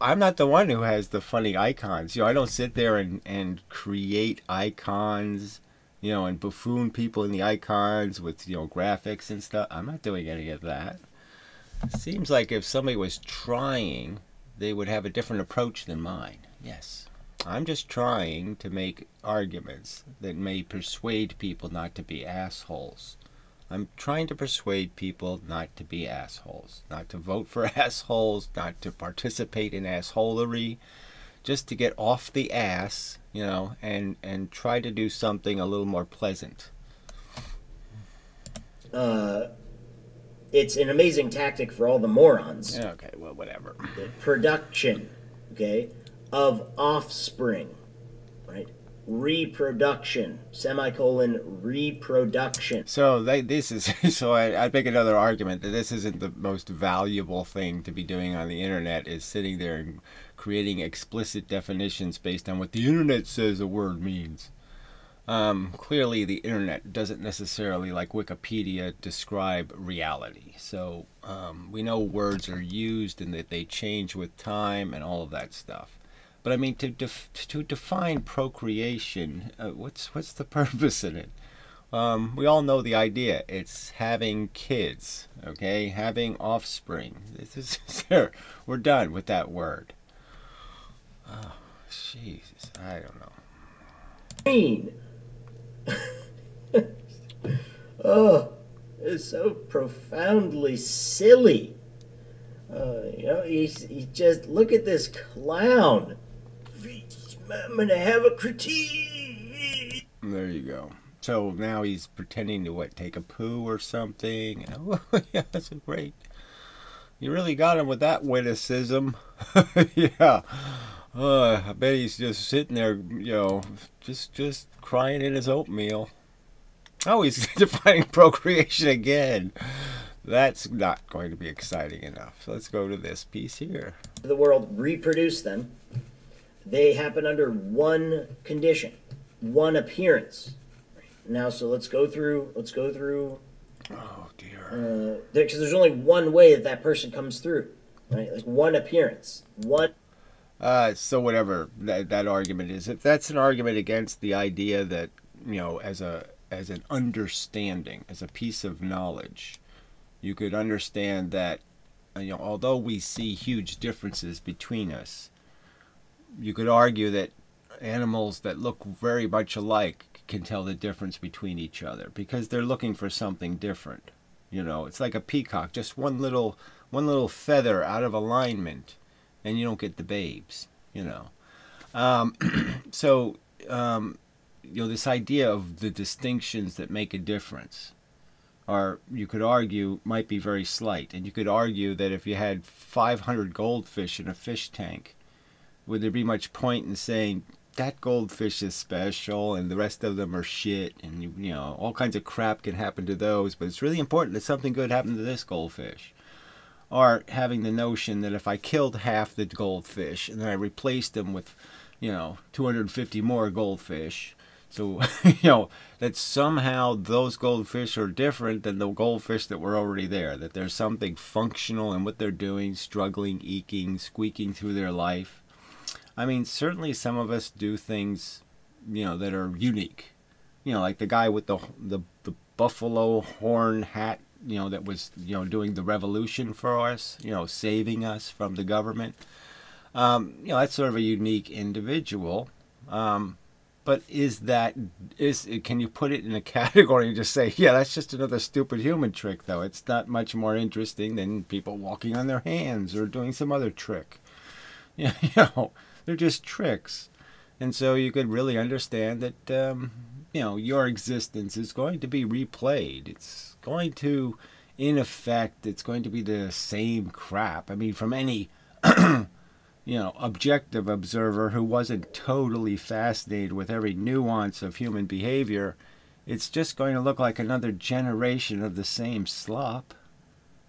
I'm not the one who has the funny icons. You know, I don't sit there and create icons, you know, and buffoon people in the icons with, you know, graphics and stuff. I'm not doing any of that. It seems like if somebody was trying, they would have a different approach than mine. Yes. I'm just trying to make arguments that may persuade people not to be assholes. I'm trying to persuade people not to be assholes, not to vote for assholes, not to participate in assholery, just to get off the ass, you know, and try to do something a little more pleasant. It's an amazing tactic for all the morons. Okay, well, whatever. The production, okay, of offspring, right? Reproduction, semicolon, reproduction. So this is so I'd make another argument that this isn't the most valuable thing to be doing on the internet, is sitting there and creating explicit definitions based on what the internet says a word means. Clearly the internet doesn't necessarily, like Wikipedia, describe reality. So we know words are used and that they change with time and all of that stuff. But I mean, to define procreation, what's the purpose in it? We all know the idea. It's having kids, okay? Having offspring. This is there. We're done with that word. Oh, Jesus, I don't know. Green. Oh, it's so profoundly silly. You know, he just, look at this clown. I'm gonna have a critique. There you go. So now he's pretending to take a poo or something. Oh, yeah, that's great. You really got him with that witticism. Yeah. I bet he's just sitting there, you know, just crying in his oatmeal. Oh, he's defining procreation again. That's not going to be exciting enough. So let's go to this piece here. The world reproduce them. They happen under one condition, one appearance. Now, so let's go through. Oh dear. Because there's only one way that person comes through, right? Like one appearance, one. So whatever that argument is, if that's an argument against the idea that, you know, as an understanding, as a piece of knowledge, you could understand that, you know, although we see huge differences between us, you could argue that animals that look very much alike can tell the difference between each other because they're looking for something different. You know, it's like a peacock, just one little feather out of alignment, and you don't get the babes. You know, so you know, this idea of the distinctions that make a difference, or you could argue might be very slight. And you could argue that if you had 500 goldfish in a fish tank, would there be much point in saying that goldfish is special and the rest of them are shit, and you know, all kinds of crap can happen to those, but it's really important that something good happened to this goldfish? Or having the notion that if I killed half the goldfish and then I replaced them with, you know, 250 more goldfish, so, you know, that somehow those goldfish are different than the goldfish that were already there, that there's something functional in what they're doing, struggling, eking, squeaking through their life. I mean, certainly some of us do things, you know, that are unique. You know, like the guy with the buffalo horn hat, you know, that was, you know, doing the revolution for us, you know, saving us from the government. You know, that's sort of a unique individual. But can you put it in a category and just say, yeah, that's just another stupid human trick, though? It's not much more interesting than people walking on their hands or doing some other trick. You know, they're just tricks. And so you could really understand that, you know, your existence is going to be replayed. It's going to, in effect, it's going to be the same crap. I mean, from any, you know, objective observer who wasn't totally fascinated with every nuance of human behavior, it's just going to look like another generation of the same slop.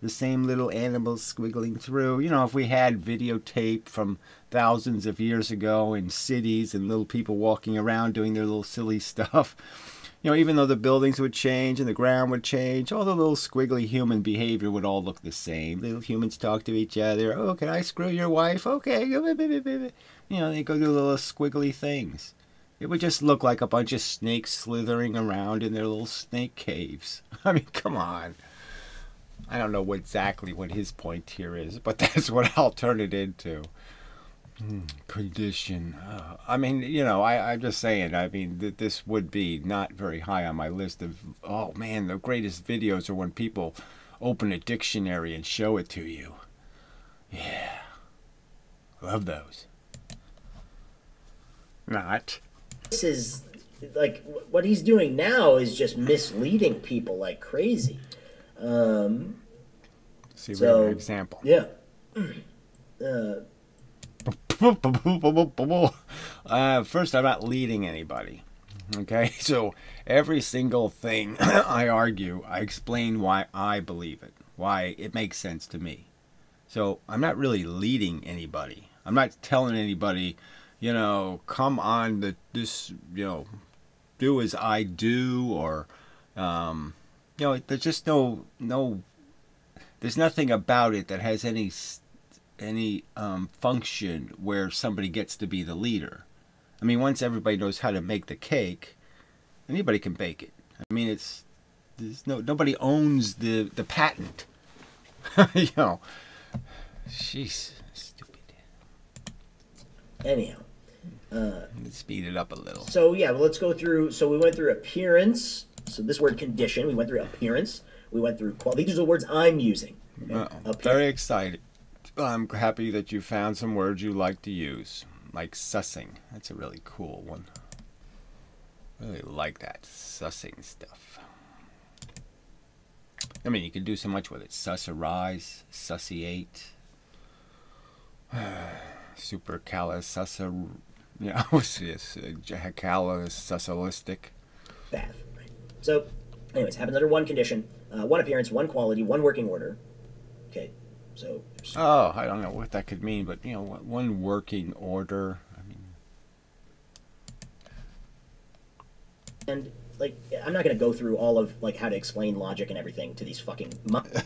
The same little animals squiggling through. You know, if we had videotape from thousands of years ago in cities and little people walking around doing their little silly stuff, you know, even though the buildings would change and the ground would change, all the little squiggly human behavior would all look the same. Little humans talk to each other. Oh, can I screw your wife? Okay. You know, they go do little squiggly things. It would just look like a bunch of snakes slithering around in their little snake caves. I mean, come on. I don't know exactly what his point here is, but that's what I'll turn it into. Condition. I mean, you know, I'm just saying, I mean, this would be not very high on my list of, oh man, the greatest videos are when people open a dictionary and show it to you. Yeah. Love those. Not. This is, like, what he's doing now is just misleading people like crazy. See, we have an example. Yeah. First, I'm not leading anybody. Okay, so every single thing I argue, I explain why I believe it, why it makes sense to me. So I'm not really leading anybody. I'm not telling anybody, you know, come on this, you know, do as I do, or you know, there's just no, there's nothing about it that has any function where somebody gets to be the leader. I mean, once everybody knows how to make the cake, anybody can bake it. I mean, nobody owns the patent. You know, jeez, stupid. Anyhow, let's speed it up a little. so yeah, well, let's go through. So we went through appearance. So this word condition. We went through appearance. We went through quality. These are the words I'm using. Okay? Very excited. I'm happy that you found some words you like to use, like sussing. That's a really cool one. Really like that sussing stuff. I mean, you can do so much with it. Susserize, sussiate, supercalicious, you know, calicisusalistic. Bath. Right. So, anyways, happens under one condition, one appearance, one quality, one working order. Okay. So. Oh, I don't know what that could mean, but you know, one working order. I mean, and like, I'm not going to go through all of like how to explain logic and everything to these fucking.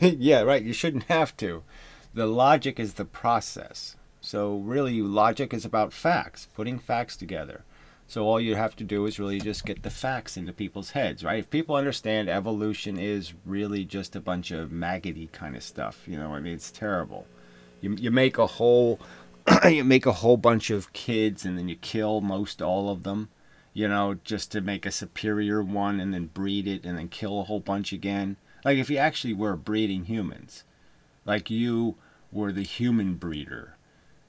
Yeah, right. You shouldn't have to. The logic is the process. So really, logic is about facts, putting facts together. So all you have to do is really just get the facts into people's heads, right? If people understand evolution is really just a bunch of maggoty kind of stuff, you know, I mean, it's terrible. You make a whole you make a whole bunch of kids and then you kill most all of them, you know, just to make a superior one and then breed it and then kill a whole bunch again. Like if you actually were breeding humans, like you were the human breeder.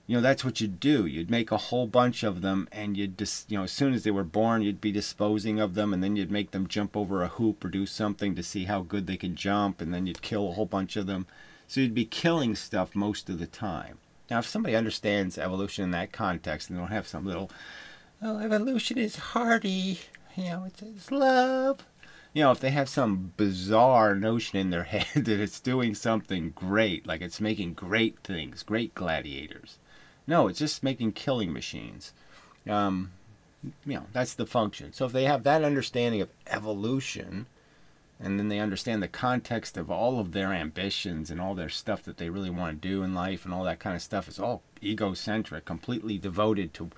You know, that's what you'd do. You'd make a whole bunch of them, and you'd just, you know, as soon as they were born, you'd be disposing of them, and then you'd make them jump over a hoop or do something to see how good they could jump, and then you'd kill a whole bunch of them. So you'd be killing stuff most of the time. Now, if somebody understands evolution in that context, and they don't have some little, oh, evolution is hardy, you know, it's love. You know, if they have some bizarre notion in their head that it's doing something great, like it's making great things, great gladiators. No, it's just making killing machines. You know, that's the function. So if they have that understanding of evolution, and then they understand the context of all of their ambitions and all their stuff that they really want to do in life and all that kind of stuff is all egocentric, completely devoted to,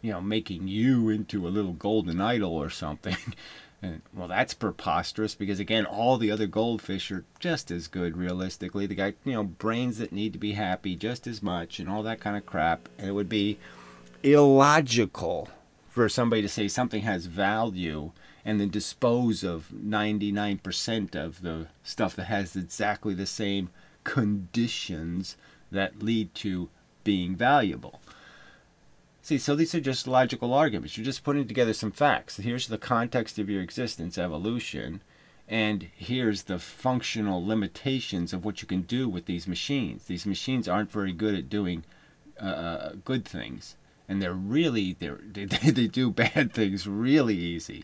you know, making you into a little golden idol or something. And, well, that's preposterous because, again, all the other goldfish are just as good, realistically. They got, you know, brains that need to be happy just as much and all that kind of crap. And it would be illogical for somebody to say something has value and then dispose of 99% of the stuff that has exactly the same conditions that lead to being valuable. See, so these are just logical arguments. You're just putting together some facts. Here's the context of your existence, evolution, and here's the functional limitations of what you can do with these machines. These machines aren't very good at doing good things, and they do bad things really easy.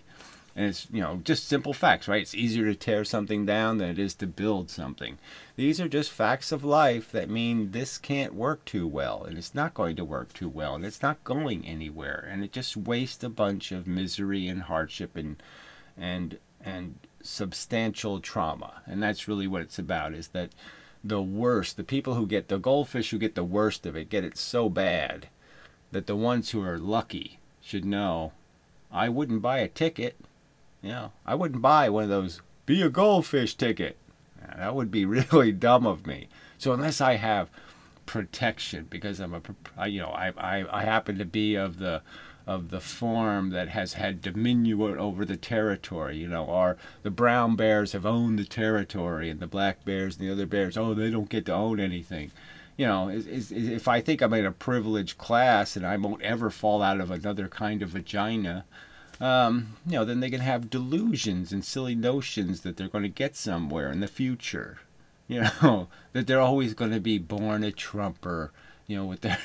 And it's, just simple facts, right? It's easier to tear something down than it is to build something. These are just facts of life that mean this can't work too well, and it's not going to work too well, and it's not going anywhere, and it just wastes a bunch of misery and hardship and substantial trauma. And that's really what it's about, is that the people who get, the goldfish who get the worst of it, get it so bad that the ones who are lucky should know, I wouldn't buy a ticket. I wouldn't buy one of those be a goldfish ticket. That would be really dumb of me. So unless I have protection, because I happen to be of the form that has had dominion over the territory, or the brown bears have owned the territory, and the black bears and the other bears, they don't get to own anything. If I think I'm in a privileged class and I won't ever fall out of another kind of vagina, then they can have delusions and silly notions that they're going to get somewhere in the future. That they're always going to be born a Trumper, with their,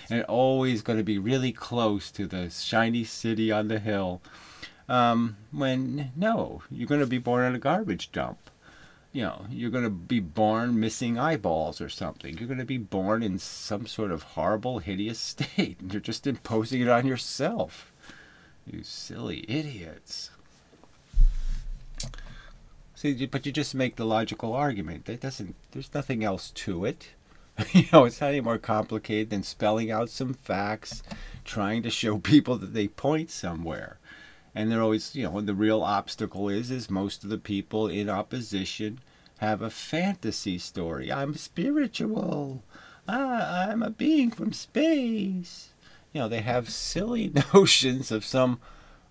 and always going to be really close to the shiny city on the hill. When, no, you're going to be born in a garbage dump. You're going to be born missing eyeballs or something. You're going to be born in some sort of horrible, hideous state. And you're just imposing it on yourself. You silly idiots. See, but you just make the logical argument. There's nothing else to it. It's not any more complicated than spelling out some facts, trying to show people that they point somewhere. And they're always, the real obstacle is most of the people in opposition have a fantasy story. I'm spiritual. I'm a being from space. They have silly notions of some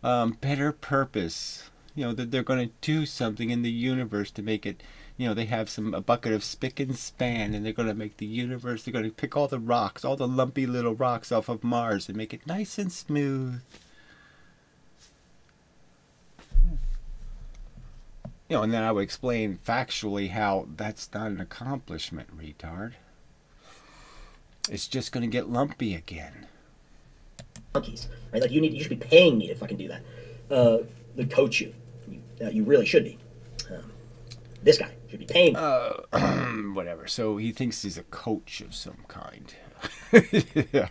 better purpose. That they're going to do something in the universe to make it, they have a bucket of spick and span, and they're going to make the universe, they're going to pick all the rocks, all the lumpy little rocks off of Mars and make it nice and smooth. And then I would explain factually how that's not an accomplishment, retard. It's just going to get lumpy again. Monkeys, right? Like you should be paying me to fucking do that. To coach you. You really should be. This guy should be paying me. Whatever. So he thinks he's a coach of some kind. Yeah.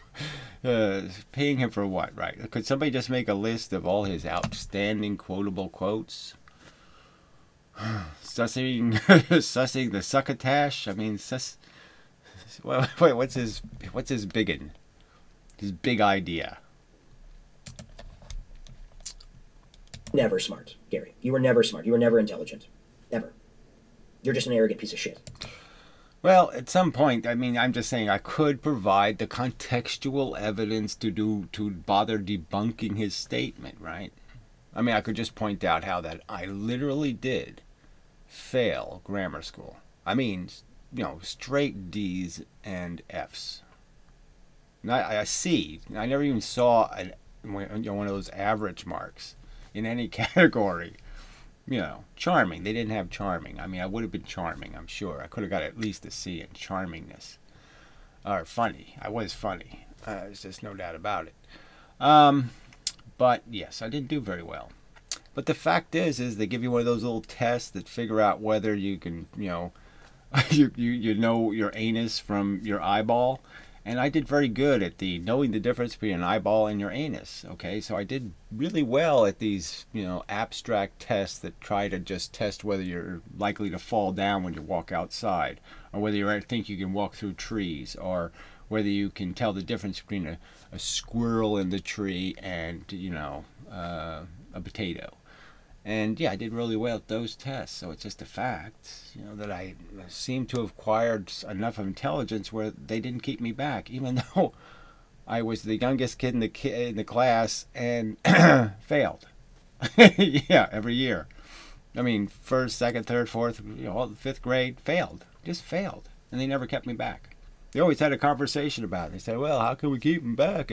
Paying him for what, right? Could somebody just make a list of all his outstanding quotable quotes? Sussing the succotash. I mean, wait, what's his biggin? His big idea. Never smart, Gary. You were never smart. You were never intelligent. Ever. You're just an arrogant piece of shit. Well, at some point, I'm just saying I could provide the contextual evidence to bother debunking his statement, right? I could just point out how that I literally did fail grammar school. Straight D's and F's. I C. I never even saw one of those average marks in any category. Charming. They didn't have charming. I would have been charming, I'm sure. I could have got at least a C in charmingness. Or funny. I was funny. There's just no doubt about it. But, yes, I didn't do very well. But the fact is they give you one of those little tests that figure out whether you can, you know your anus from your eyeball. And I did very good at knowing the difference between an eyeball and your anus. Okay, so I did really well at these, abstract tests that try to just test whether you're likely to fall down when you walk outside, or whether you think you can walk through trees, or whether you can tell the difference between a squirrel in the tree and, a potato. And yeah, I did really well at those tests. So it's just a fact, that I seem to have acquired enough of intelligence where they didn't keep me back, even though I was the youngest kid in the class and failed. Yeah, every year. First, second, third, fourth, all the fifth grade, failed. Just failed. And they never kept me back. They always had a conversation about it. They said, well, how can we keep him back?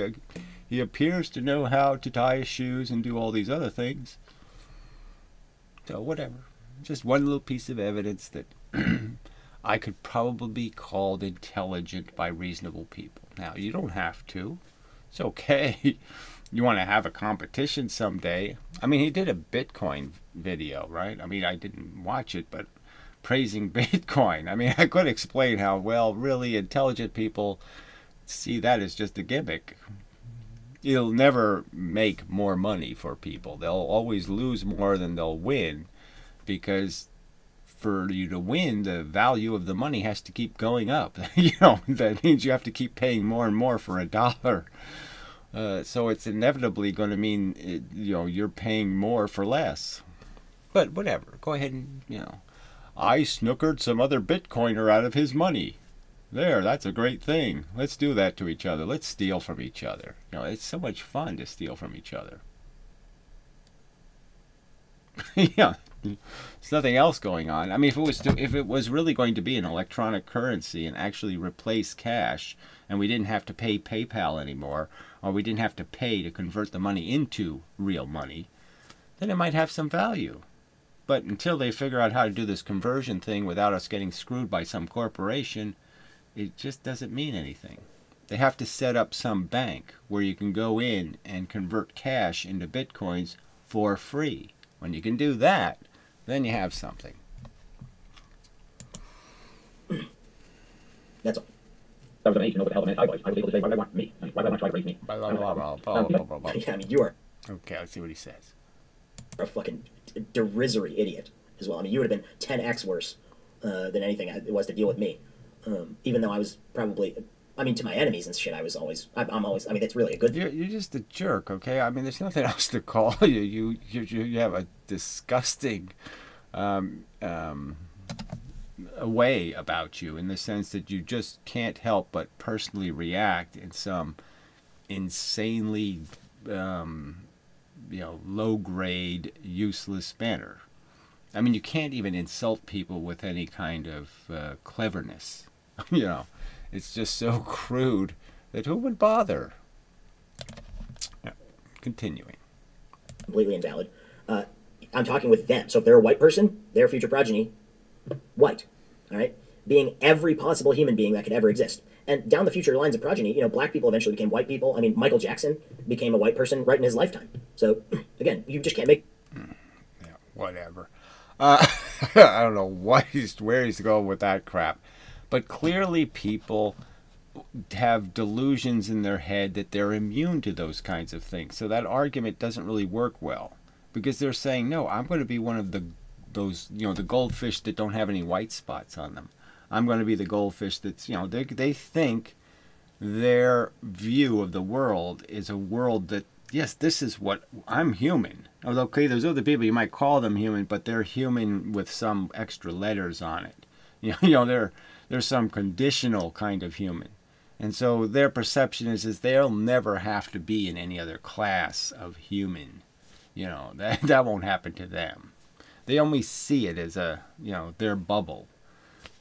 He appears to know how to tie his shoes and do all these other things. So whatever. Just one little piece of evidence that I could probably be called intelligent by reasonable people. Now, you don't have to. It's okay. You want to have a competition someday. I mean, he did a Bitcoin video, right? I mean, I didn't watch it, but praising Bitcoin. I mean, I could explain how, well, really intelligent people see that as just a gimmick. It'll never make more money for people. They'll always lose more than they'll win, because for you to win, the value of the money has to keep going up. That means you have to keep paying more and more for a dollar. So it's inevitably going to mean, you're paying more for less. But whatever. Go ahead and, I snookered some other Bitcoiner out of his money. There, that's a great thing. Let's do that to each other. Let's steal from each other. It's so much fun to steal from each other. Yeah. There's nothing else going on. I mean, if it was really going to be an electronic currency and actually replace cash, and we didn't have to pay PayPal anymore, or we didn't have to pay to convert the money into real money, then it might have some value. But until they figure out how to do this conversion thing without us getting screwed by some corporation, it just doesn't mean anything. They have to set up some bank where you can go in and convert cash into Bitcoins for free. When you can do that, then you have something. That's all. That was amazing. You know what the hell I was. I was able to say, why would I want me? Why would I want to try to raise me? Yeah, I mean, you are Okay, let's see what he says. a fucking derisory idiot as well. I mean, you would have been 10x worse than anything it was to deal with me. Even though I was probably, I mean, to my enemies and shit, I'm always, I mean, that's really a good thing. You're just a jerk, okay? I mean, there's nothing else to call you. You have a disgusting a way about you, in the sense that you just can't help but personally react in some insanely low-grade, useless manner. I mean, you can't even insult people with any kind of cleverness. It's just so crude that who would bother? Yeah. Continuing. Completely invalid. I'm talking with them. So if they're a white person, their future progeny, white. All right? Being every possible human being that could ever exist. And down the future lines of progeny, black people eventually became white people. I mean, Michael Jackson became a white person right in his lifetime. So, again, you just can't make... Yeah, whatever. I don't know where he's going with that crap. But clearly people have delusions in their head that they're immune to those kinds of things. So that argument doesn't really work well. Because they're saying, no, I'm going to be one of those the goldfish that don't have any white spots on them. I'm going to be the goldfish that's, they think their view of the world is a world that, yes, this is what, I'm human. Okay, there's other people, you might call them human, but they're human with some extra letters on it. They're some conditional kind of human. And so their perception is they'll never have to be in any other class of human. That won't happen to them. They only see it as their bubble.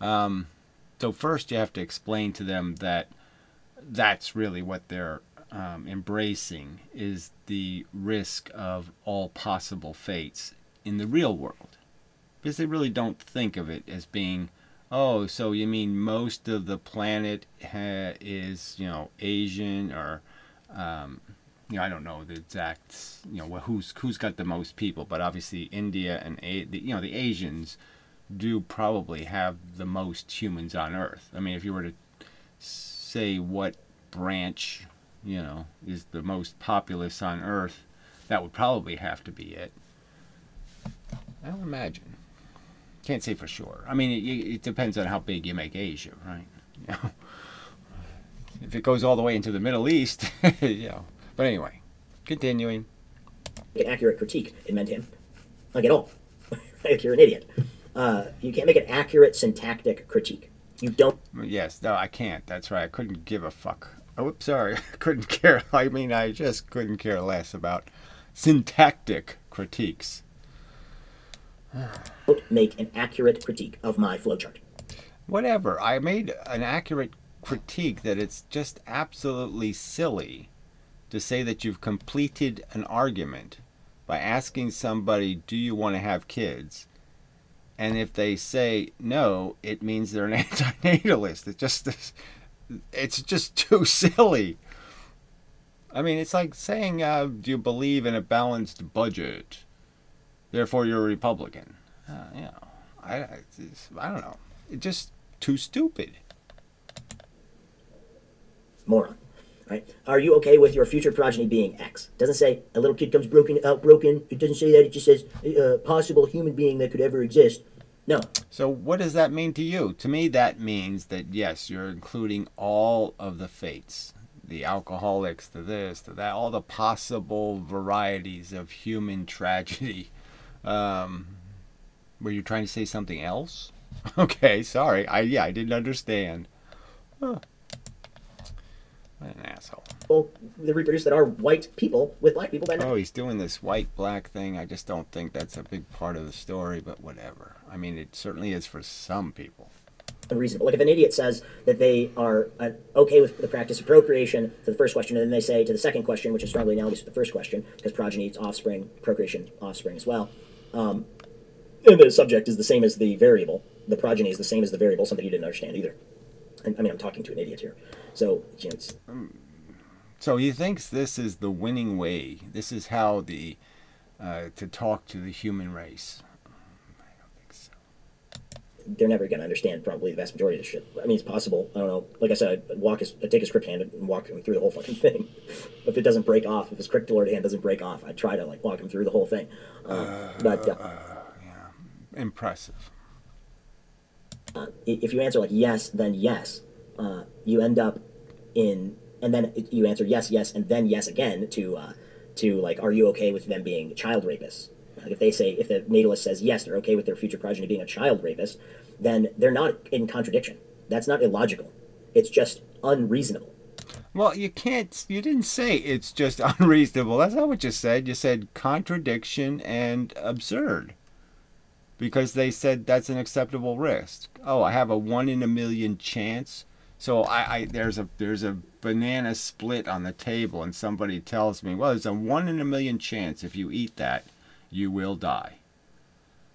So first you have to explain to them that that's really what they're embracing, is the risk of all possible fates in the real world. Because they really don't think of it as being, oh, so you mean most of the planet is, Asian, or, I don't know the exact, who's got the most people, but obviously India and, the Asians do probably have the most humans on Earth. I mean, if you were to say what branch, is the most populous on Earth, that would probably have to be it. I don't imagine. Can't say for sure. I mean, it depends on how big you make Asia, right? If it goes all the way into the Middle East, But anyway, continuing. An accurate critique in inmendham. Like at all. Like you're an idiot. You can't make an accurate syntactic critique. You don't. Yes, no, I can't. That's right. I couldn't give a fuck. Oh, sorry. I couldn't care. I mean, I just couldn't care less about syntactic critiques. Don't make an accurate critique of my flowchart. Whatever. I made an accurate critique that it's just absolutely silly to say that you've completed an argument by asking somebody, do you want to have kids? And if they say no, it means they're an antinatalist. It's just too silly. I mean, it's like saying, do you believe in a balanced budget? Therefore, you're a Republican. You know, I don't know. It's just too stupid. Moron. Right? Are you okay with your future progeny being X? It doesn't say a little kid comes broken. It doesn't say that. It just says possible human being that could ever exist. No. So what does that mean to you? To me, that means that, yes, you're including all of the fates. The alcoholics, to this, to that, all the possible varieties of human tragedy. Were you trying to say something else? Okay, sorry. I didn't understand. Huh. What an asshole. Well, they reproduce that are white people with black people. Oh, he's doing this white-black thing. I just don't think that's a big part of the story, but whatever. I mean, it certainly is for some people. Unreasonable. Like if an idiot says that they are okay with the practice of procreation to the first question, and then they say to the second question, which is strongly analogous to the first question, because progeny is offspring, procreation, offspring as well, and the subject is the same as the variable, the progeny is the same as the variable, something you didn't understand either. I mean, I'm talking to an idiot here. So, you know, it's... So he thinks this is the winning way. This is how to talk to the human race. I don't think so. They're never going to understand probably the vast majority of this shit. I mean, it's possible. I don't know. Like I said, I'd take a script hand and walk him through the whole fucking thing. If it doesn't break off, if his script lord hand doesn't break off, I'd try to like walk him through the whole thing. Yeah, impressive. If you answer like yes, then yes, you end up in, and then you answer yes, yes, and then yes again to like, are you okay with them being child rapists? Like if the natalist says yes, they're okay with their future progeny being a child rapist, then they're not in contradiction. That's not illogical. It's just unreasonable. Well, you didn't say it's just unreasonable. That's not what you said. You said contradiction and absurd. Because they said that's an acceptable risk. Oh, I have a 1 in a million chance. So there's a banana split on the table, and somebody tells me, well, there's a 1 in a million chance if you eat that, you will die.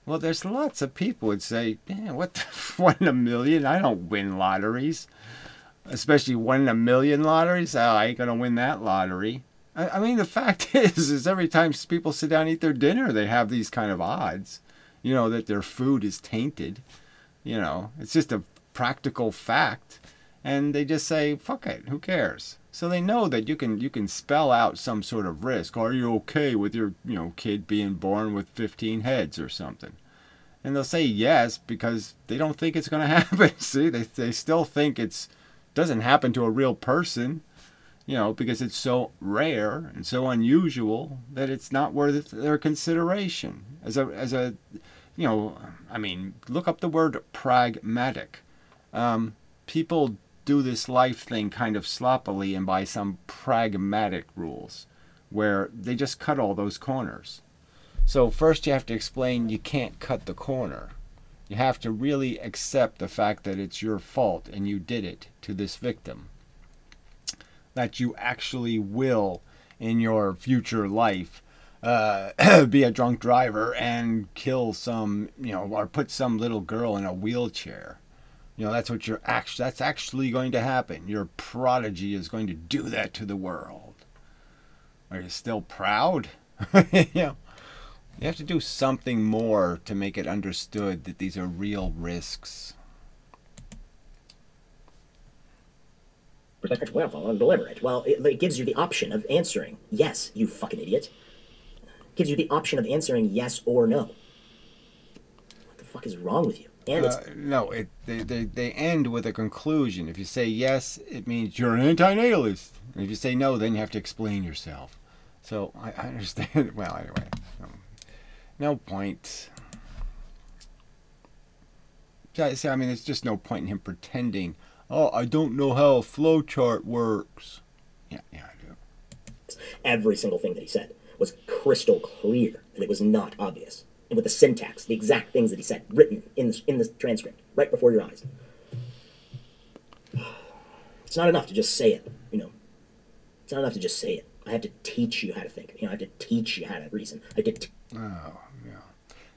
Well, there's lots of people would say, what the 1 in a million? I don't win lotteries, especially 1 in a million lotteries. Oh, I ain't gonna win that lottery. I mean, the fact is every time people sit down and eat their dinner, they have these kind of odds. You know, that their food is tainted. You know, it's just a practical fact. And they just say, fuck it, who cares? So they know that you can spell out some sort of risk. Are you okay with your, kid being born with 15 heads or something? And they'll say yes because they don't think it's going to happen. See, they still think it doesn't happen to a real person, because it's so rare and so unusual that it's not worth their consideration. Look up the word pragmatic. People do this life thing kind of sloppily and by some pragmatic rules where they just cut all those corners. So first you have to explain you can't cut the corner. You have to really accept the fact that it's your fault and you did it to this victim. That you actually will, in your future life, be a drunk driver and kill some, or put some little girl in a wheelchair. That's what that's actually going to happen. Your prodigy is going to do that to the world. Are you still proud? You have to do something more to make it understood that these are real risks. Well, deliberate. Well, it gives you the option of answering yes, you fucking idiot. It gives you the option of answering yes or no. What the fuck is wrong with you? And they end with a conclusion. If you say yes, it means you're an antinatalist. And if you say no, then you have to explain yourself. So I understand. Well, anyway, no point. See, there's just no point in him pretending. Oh, I don't know how a flowchart works. Yeah, I do. Every single thing that he said was crystal clear, and it was not obvious. And with the syntax, the exact things that he said, written in the transcript, right before your eyes. It's not enough to just say it, you know. It's not enough to just say it. I have to teach you how to think. You know, I have to teach you how to reason. I have to Oh, yeah.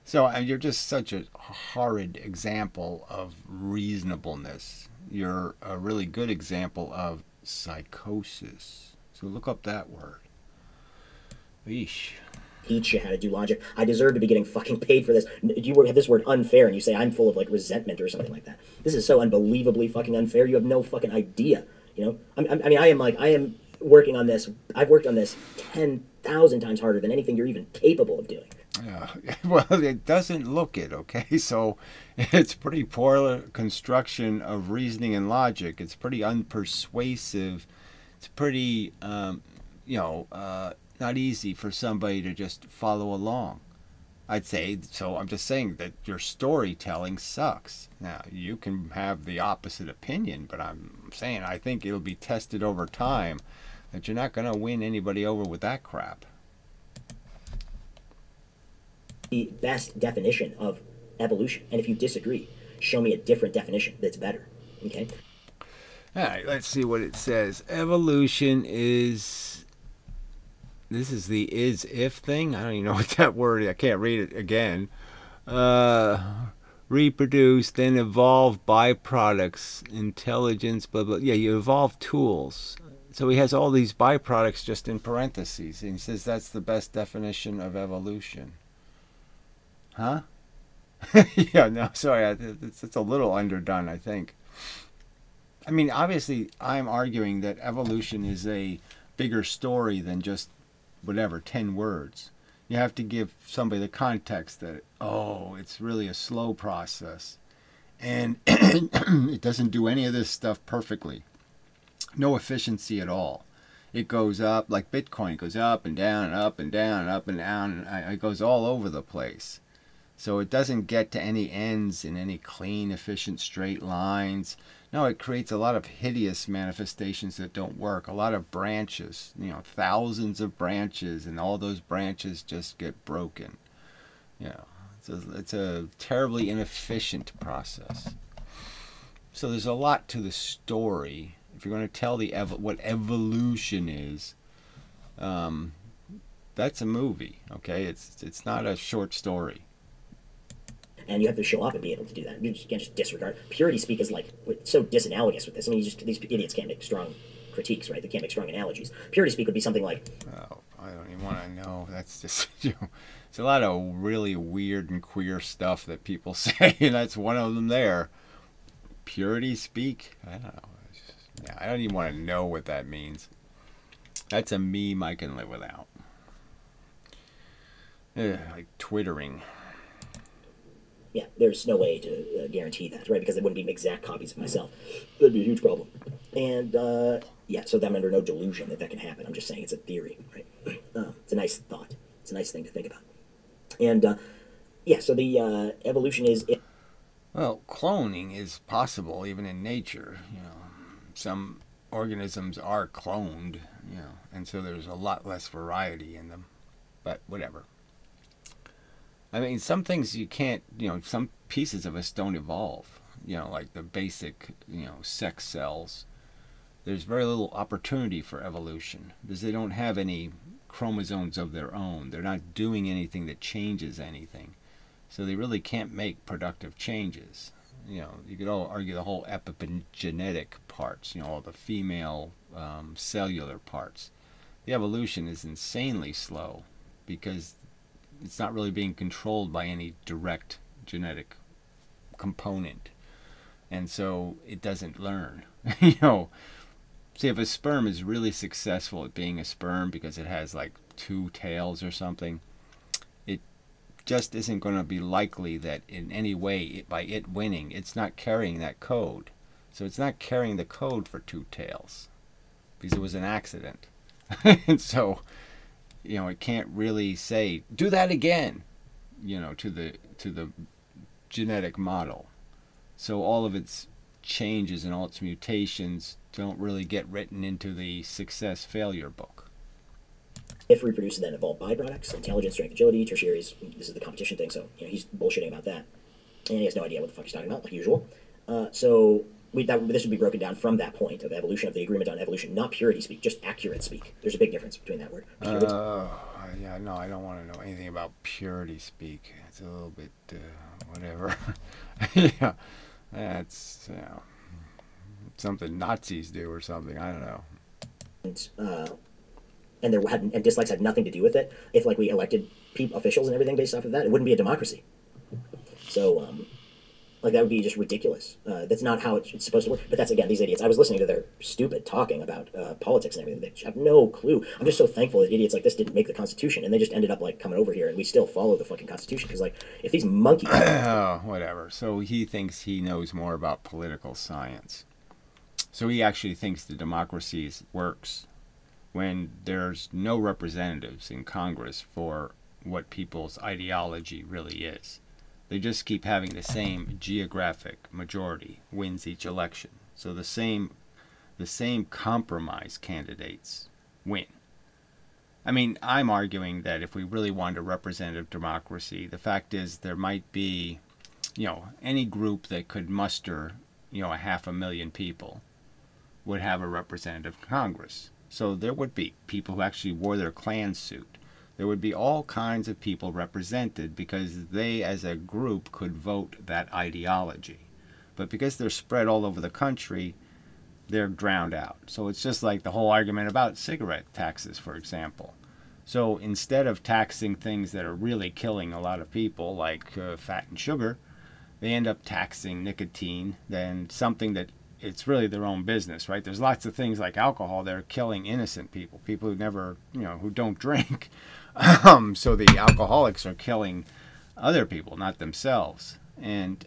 So you're just such a horrid example of reasonableness. You're a really good example of psychosis. So look up that word. Eesh. teach you how to do logic. I deserve to be getting fucking paid for this. You have this word unfair, and you say I'm full of like resentment or something like that. This is so unbelievably fucking unfair. You have no fucking idea. You know, I mean, I am working on this. I've worked on this 10,000 times harder than anything you're even capable of doing. Well, it doesn't look it, okay? So it's pretty poor construction of reasoning and logic. It's pretty unpersuasive. It's pretty, not easy for somebody to just follow along. I'd say, so I'm just saying that your storytelling sucks. Now, you can have the opposite opinion, but I'm saying I think it'll be tested over time that you're not going to win anybody over with that crap. The best definition of evolution, and if you disagree, show me a different definition that's better. Okay? All right, let's see what it says. Evolution is... This is the is-if thing. I don't even know what that word is. I can't read it again. Reproduce, then evolve byproducts, intelligence, blah, blah. Yeah, you evolve tools. So he has all these byproducts just in parentheses. And he says that's the best definition of evolution. Huh? Yeah, no, sorry. It's a little underdone, I think. I mean, obviously, I'm arguing that evolution is a bigger story than just whatever, 10 words. You have to give somebody the context that, oh, it's really a slow process. And it doesn't do any of this stuff perfectly. No efficiency at all. It goes up, like Bitcoin, it goes up and down and up and down and up and down. And it goes all over the place. So it doesn't get to any ends in any clean, efficient, straight lines. No, it creates a lot of hideous manifestations that don't work. A lot of branches, thousands of branches, and all those branches just get broken. It's a terribly inefficient process. So there's a lot to the story. If you're going to tell what evolution is, that's a movie, okay? It's not a short story. And you have to show up and be able to do that. You can't just disregard. Purity speak is like so disanalogous with this. I mean, these idiots can't make strong critiques, right? They can't make strong analogies. Purity speak would be something like, oh, I don't even want to know. That's just, it's a lot of really weird and queer stuff that people say, and that's one of them there. Purity speak? I don't know. I don't even want to know what that means. That's a meme I can live without. Like twittering. Yeah, there's no way to guarantee that, right? Because they wouldn't be exact copies of myself. That'd be a huge problem. And, yeah, so I'm under no delusion that can happen. I'm just saying it's a theory, right? It's a nice thought. It's a nice thing to think about. And, yeah, so the evolution is... Well, cloning is possible even in nature. Some organisms are cloned, and so there's a lot less variety in them. But whatever. I mean, some things you can't, some pieces of us don't evolve, like the basic, sex cells. There's very little opportunity for evolution because they don't have any chromosomes of their own. They're not doing anything that changes anything. So they really can't make productive changes. You could all argue the whole epigenetic parts, all the female cellular parts. The evolution is insanely slow because it's not really being controlled by any direct genetic component. And so it doesn't learn. See, if a sperm is really successful at being a sperm because it has like 2 tails or something, it just isn't going to be likely that in any way, by it winning, it's not carrying that code. So it's not carrying the code for 2 tails because it was an accident. And so... it can't really say, do that again, to the genetic model. So all of its changes and all its mutations don't really get written into the success-failure book. If reproduce, then evolve byproducts, intelligence, strength, agility, tertiaries. This is the competition thing, so he's bullshitting about that. And he has no idea what the fuck he's talking about, like usual. So this would be broken down from that point of evolution, of the agreement on evolution, not purity speak, just accurate speak. There's a big difference between that word. Yeah, no, I don't want to know anything about purity speak. It's a little bit, whatever. Yeah, that's, you know, something Nazis do or something. I don't know. And dislikes had nothing to do with it. If like we elected officials and everything based off of that, it wouldn't be a democracy. So, like that would be just ridiculous. That's not how it's supposed to work. But that's, again, these idiots. I was listening to their stupid talking about politics and everything. They have no clue. I'm just so thankful that idiots like this didn't make the Constitution, and they just ended up like coming over here, and we still follow the fucking Constitution. Because like, if these monkeys, oh, whatever. So he thinks he knows more about political science. So he actually thinks the democracy works when there's no representatives in Congress for what people's ideology really is. They just keep having the same geographic majority wins each election. So the same compromise candidates win. I mean, I'm arguing that if we really wanted a representative democracy, the fact is there might be, you know, any group that could muster, you know, 500,000 people would have a representative Congress. So there would be people who actually wore their Klan suit. There would be all kinds of people represented because they as a group could vote that ideology. But because they're spread all over the country, they're drowned out. So it's just like the whole argument about cigarette taxes, for example. So instead of taxing things that are really killing a lot of people, like fat and sugar, they end up taxing nicotine, then something that it's really their own business, right? There's lots of things like alcohol that are killing innocent people, people who never, you know, who don't drink. So the alcoholics are killing other people, not themselves. And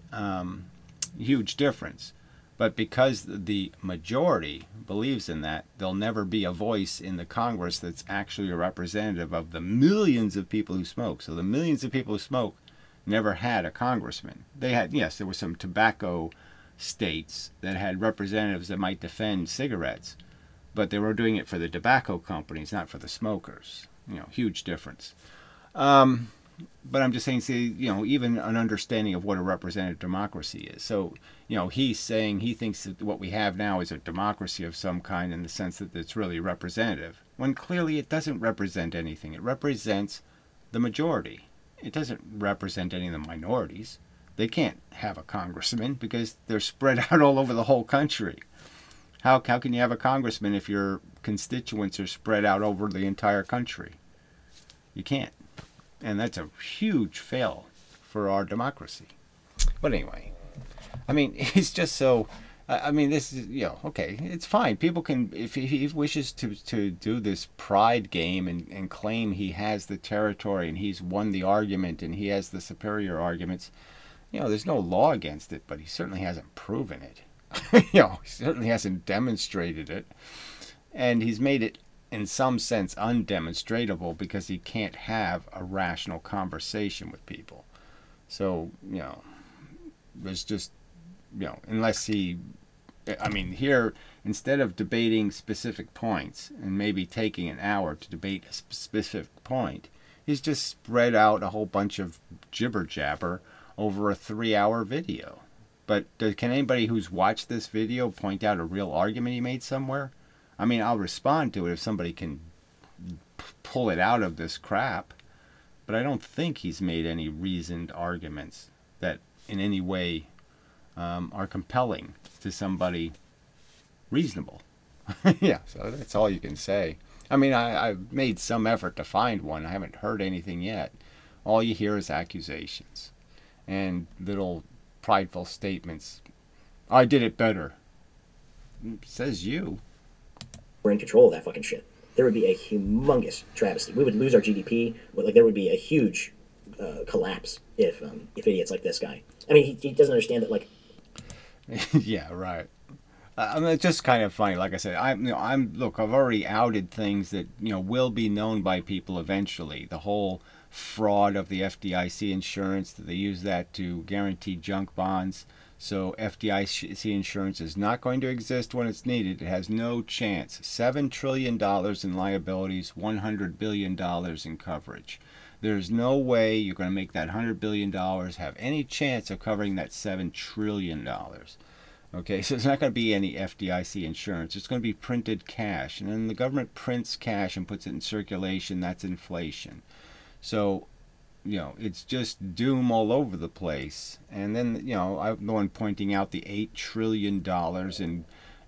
huge difference. But because the majority believes in that, there'll never be a voice in the Congress that's actually a representative of the millions of people who smoke. So the millions of people who smoke never had a congressman. They had, yes, there were some tobacco states that had representatives that might defend cigarettes, but they were doing it for the tobacco companies, not for the smokers. You know, huge difference. But I'm just saying, see, you know, even an understanding of what a representative democracy is. So, you know, he's saying he thinks that what we have now is a democracy of some kind in the sense that it's really representative, when clearly it doesn't represent anything. It represents the majority. It doesn't represent any of the minorities. They can't have a congressman because they're spread out all over the whole country. How can you have a congressman if your constituents are spread out over the entire country? You can't. And that's a huge fail for our democracy. But anyway, I mean, it's just so, I mean, this is, you know, okay, it's fine. People can, if he wishes to do this pride game and claim he has the territory and he's won the argument and he has the superior arguments, you know, there's no law against it, but he certainly hasn't proven it. You know, he certainly hasn't demonstrated it. And he's made it, in some sense, undemonstratable because he can't have a rational conversation with people. So, you know, there's just, you know, unless he, I mean, here, instead of debating specific points and maybe taking an hour to debate a specific point, he's just spread out a whole bunch of jibber-jabber over a 3-hour video. But can anybody who's watched this video point out a real argument he made somewhere? I mean, I'll respond to it if somebody can pull it out of this crap. But I don't think he's made any reasoned arguments that in any way are compelling to somebody reasonable. Yeah, so that's all you can say. I mean, I've made some effort to find one. I haven't heard anything yet. All you hear is accusations and little prideful statements. I did it better. Says you. We're in control of that fucking shit. There would be a humongous travesty. We would lose our GDP. Like there would be a huge collapse if idiots like this guy. I mean, he doesn't understand that. Like, yeah, right. I mean, it's just kind of funny. Like I said, look, I've already outed things that, you know, will be known by people eventually. The whole fraud of the FDIC insurance, that they use that to guarantee junk bonds. So FDIC insurance is not going to exist when it's needed. It has no chance. $7 trillion in liabilities, $100 billion in coverage. There's no way you're going to make that $100 billion have any chance of covering that $7 trillion. Okay, so there's not going to be any FDIC insurance. It's going to be printed cash. And then the government prints cash and puts it in circulation. That's inflation. So, you know, it's just doom all over the place. And then, you know, I'm the one pointing out the $8 trillion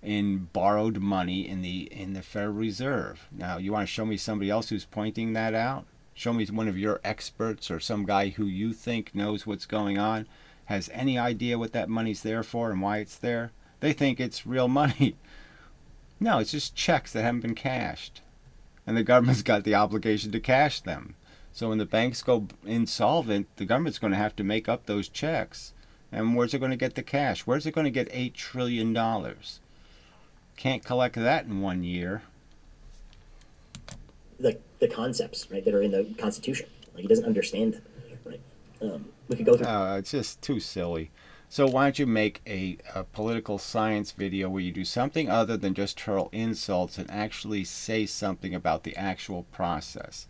in borrowed money in the Federal Reserve. Now, you want to show me somebody else who's pointing that out? Show me one of your experts or some guy who you think knows what's going on, has any idea what that money's there for and why it's there. They think it's real money. No, it's just checks that haven't been cashed. And the government's got the obligation to cash them. So when the banks go insolvent, the government's going to have to make up those checks. And where's it going to get the cash? Where's it going to get $8 trillion? Can't collect that in 1 year. Like the concepts, right, that are in the Constitution. Like, he doesn't understand them, right? We could go through. It's just too silly. So why don't you make a political science video where you do something other than just hurl insults and actually say something about the actual process?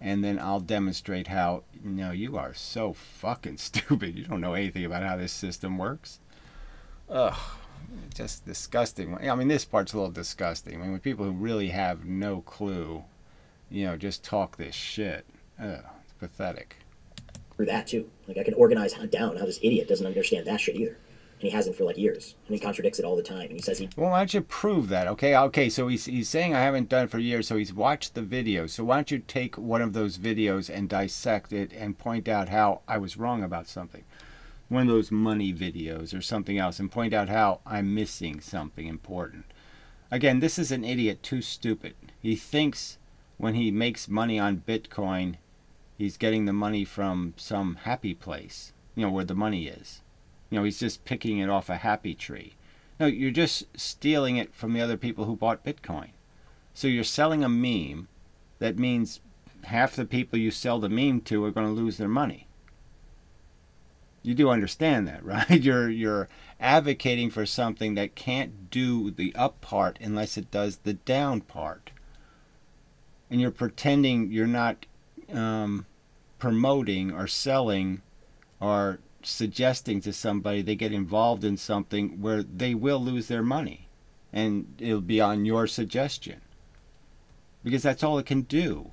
And then I'll demonstrate how, you know, you are so fucking stupid. You don't know anything about how this system works. Ugh, just disgusting. I mean, this part's a little disgusting. I mean, when people who really have no clue, you know, just talk this shit. Ugh, it's pathetic. Through that too. Like, I can organize down how this idiot doesn't understand that shit either, and he hasn't for like years, and he contradicts it all the time. And he says he. Well, why don't you prove that? Okay. So he's saying I haven't done it for years. So he's watched the video. So why don't you take one of those videos and dissect it and point out how I was wrong about something? One of those money videos or something else, and point out how I'm missing something important. Again, this is an idiot too stupid. He thinks when he makes money on Bitcoin, he's getting the money from some happy place, you know, where the money is. You know, he's just picking it off a happy tree. No, you're just stealing it from the other people who bought Bitcoin. So you're selling a meme. That means half the people you sell the meme to are going to lose their money. You do understand that, right? You're advocating for something that can't do the up part unless it does the down part. And you're pretending you're not promoting or selling or suggesting to somebody they get involved in something where they will lose their money, and it'll be on your suggestion, because that's all it can do.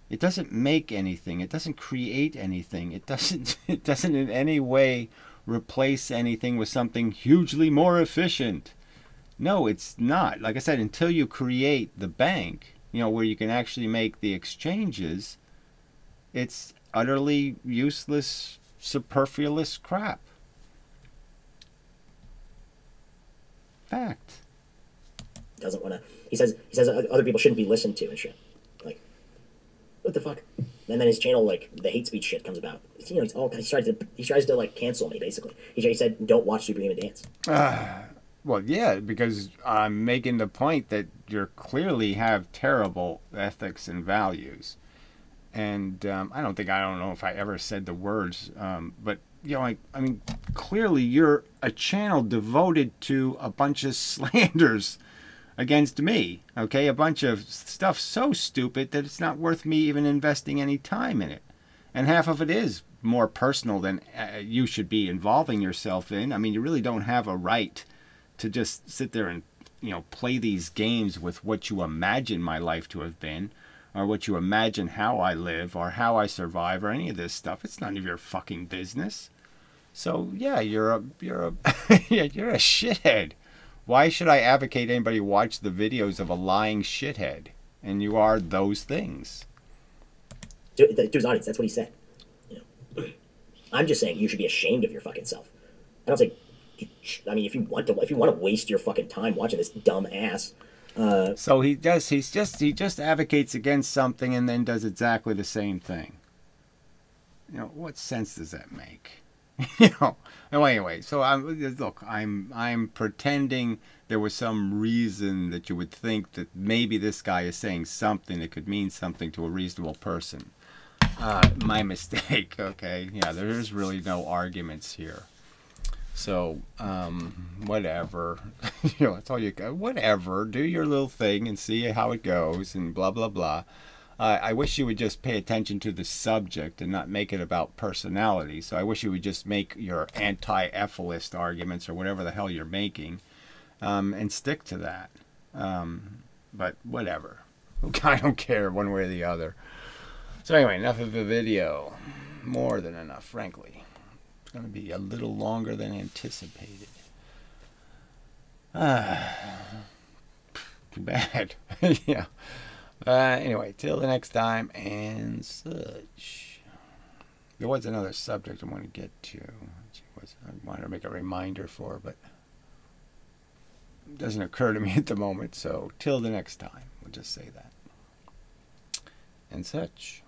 It doesn't make anything. It doesn't create anything. It doesn't in any way replace anything with something hugely more efficient. No, it's not. Like I said, until you create the bank, you know, where you can actually make the exchanges, it's utterly useless, superfluous crap. Fact. Doesn't want to. He says other people shouldn't be listened to and shit. Like, what the fuck? And then his channel, like, the hate speech shit comes about. You know, he tries to like cancel me basically. He said, "Don't watch Superhuman Dance." Well, yeah, because I'm making the point that you clearly have terrible ethics and values. And I don't know if I ever said the words, but, you know, I mean, clearly you're a channel devoted to a bunch of slanders against me, okay? A bunch of stuff so stupid that it's not worth me even investing any time in it. And half of it is more personal than you should be involving yourself in. I mean, you really don't have a right to just sit there and, you know, play these games with what you imagine my life to have been, or what you imagine how I live, or how I survive, or any of this stuff. It's none of your fucking business. So yeah, you're a yeah, you're a shithead. Why should I advocate anybody watch the videos of a lying shithead? And you are those things. To his audience, that's what he said. You know, I'm just saying you should be ashamed of your fucking self. I don't say. I mean, if you want to waste your fucking time watching this dumb ass. So he just advocates against something and then does exactly the same thing. You know, what sense does that make? You know. Well, anyway, so I'm pretending there was some reason that you would think that maybe this guy is saying something that could mean something to a reasonable person. My mistake. Okay, yeah, there's really no arguments here. So, whatever, you know, that's all you got. Whatever, do your little thing and see how it goes and blah, blah, blah. I wish you would just pay attention to the subject and not make it about personality. So I wish you would just make your anti-Ethelist arguments or whatever the hell you're making, and stick to that. But whatever. I don't care one way or the other. So anyway, enough of the video. More than enough, frankly. It's going to be a little longer than anticipated. Too bad. Yeah. Anyway, till the next time and such. There was another subject I want to get to. I wanted to make a reminder for, but it doesn't occur to me at the moment. So till the next time, we'll just say that. And such.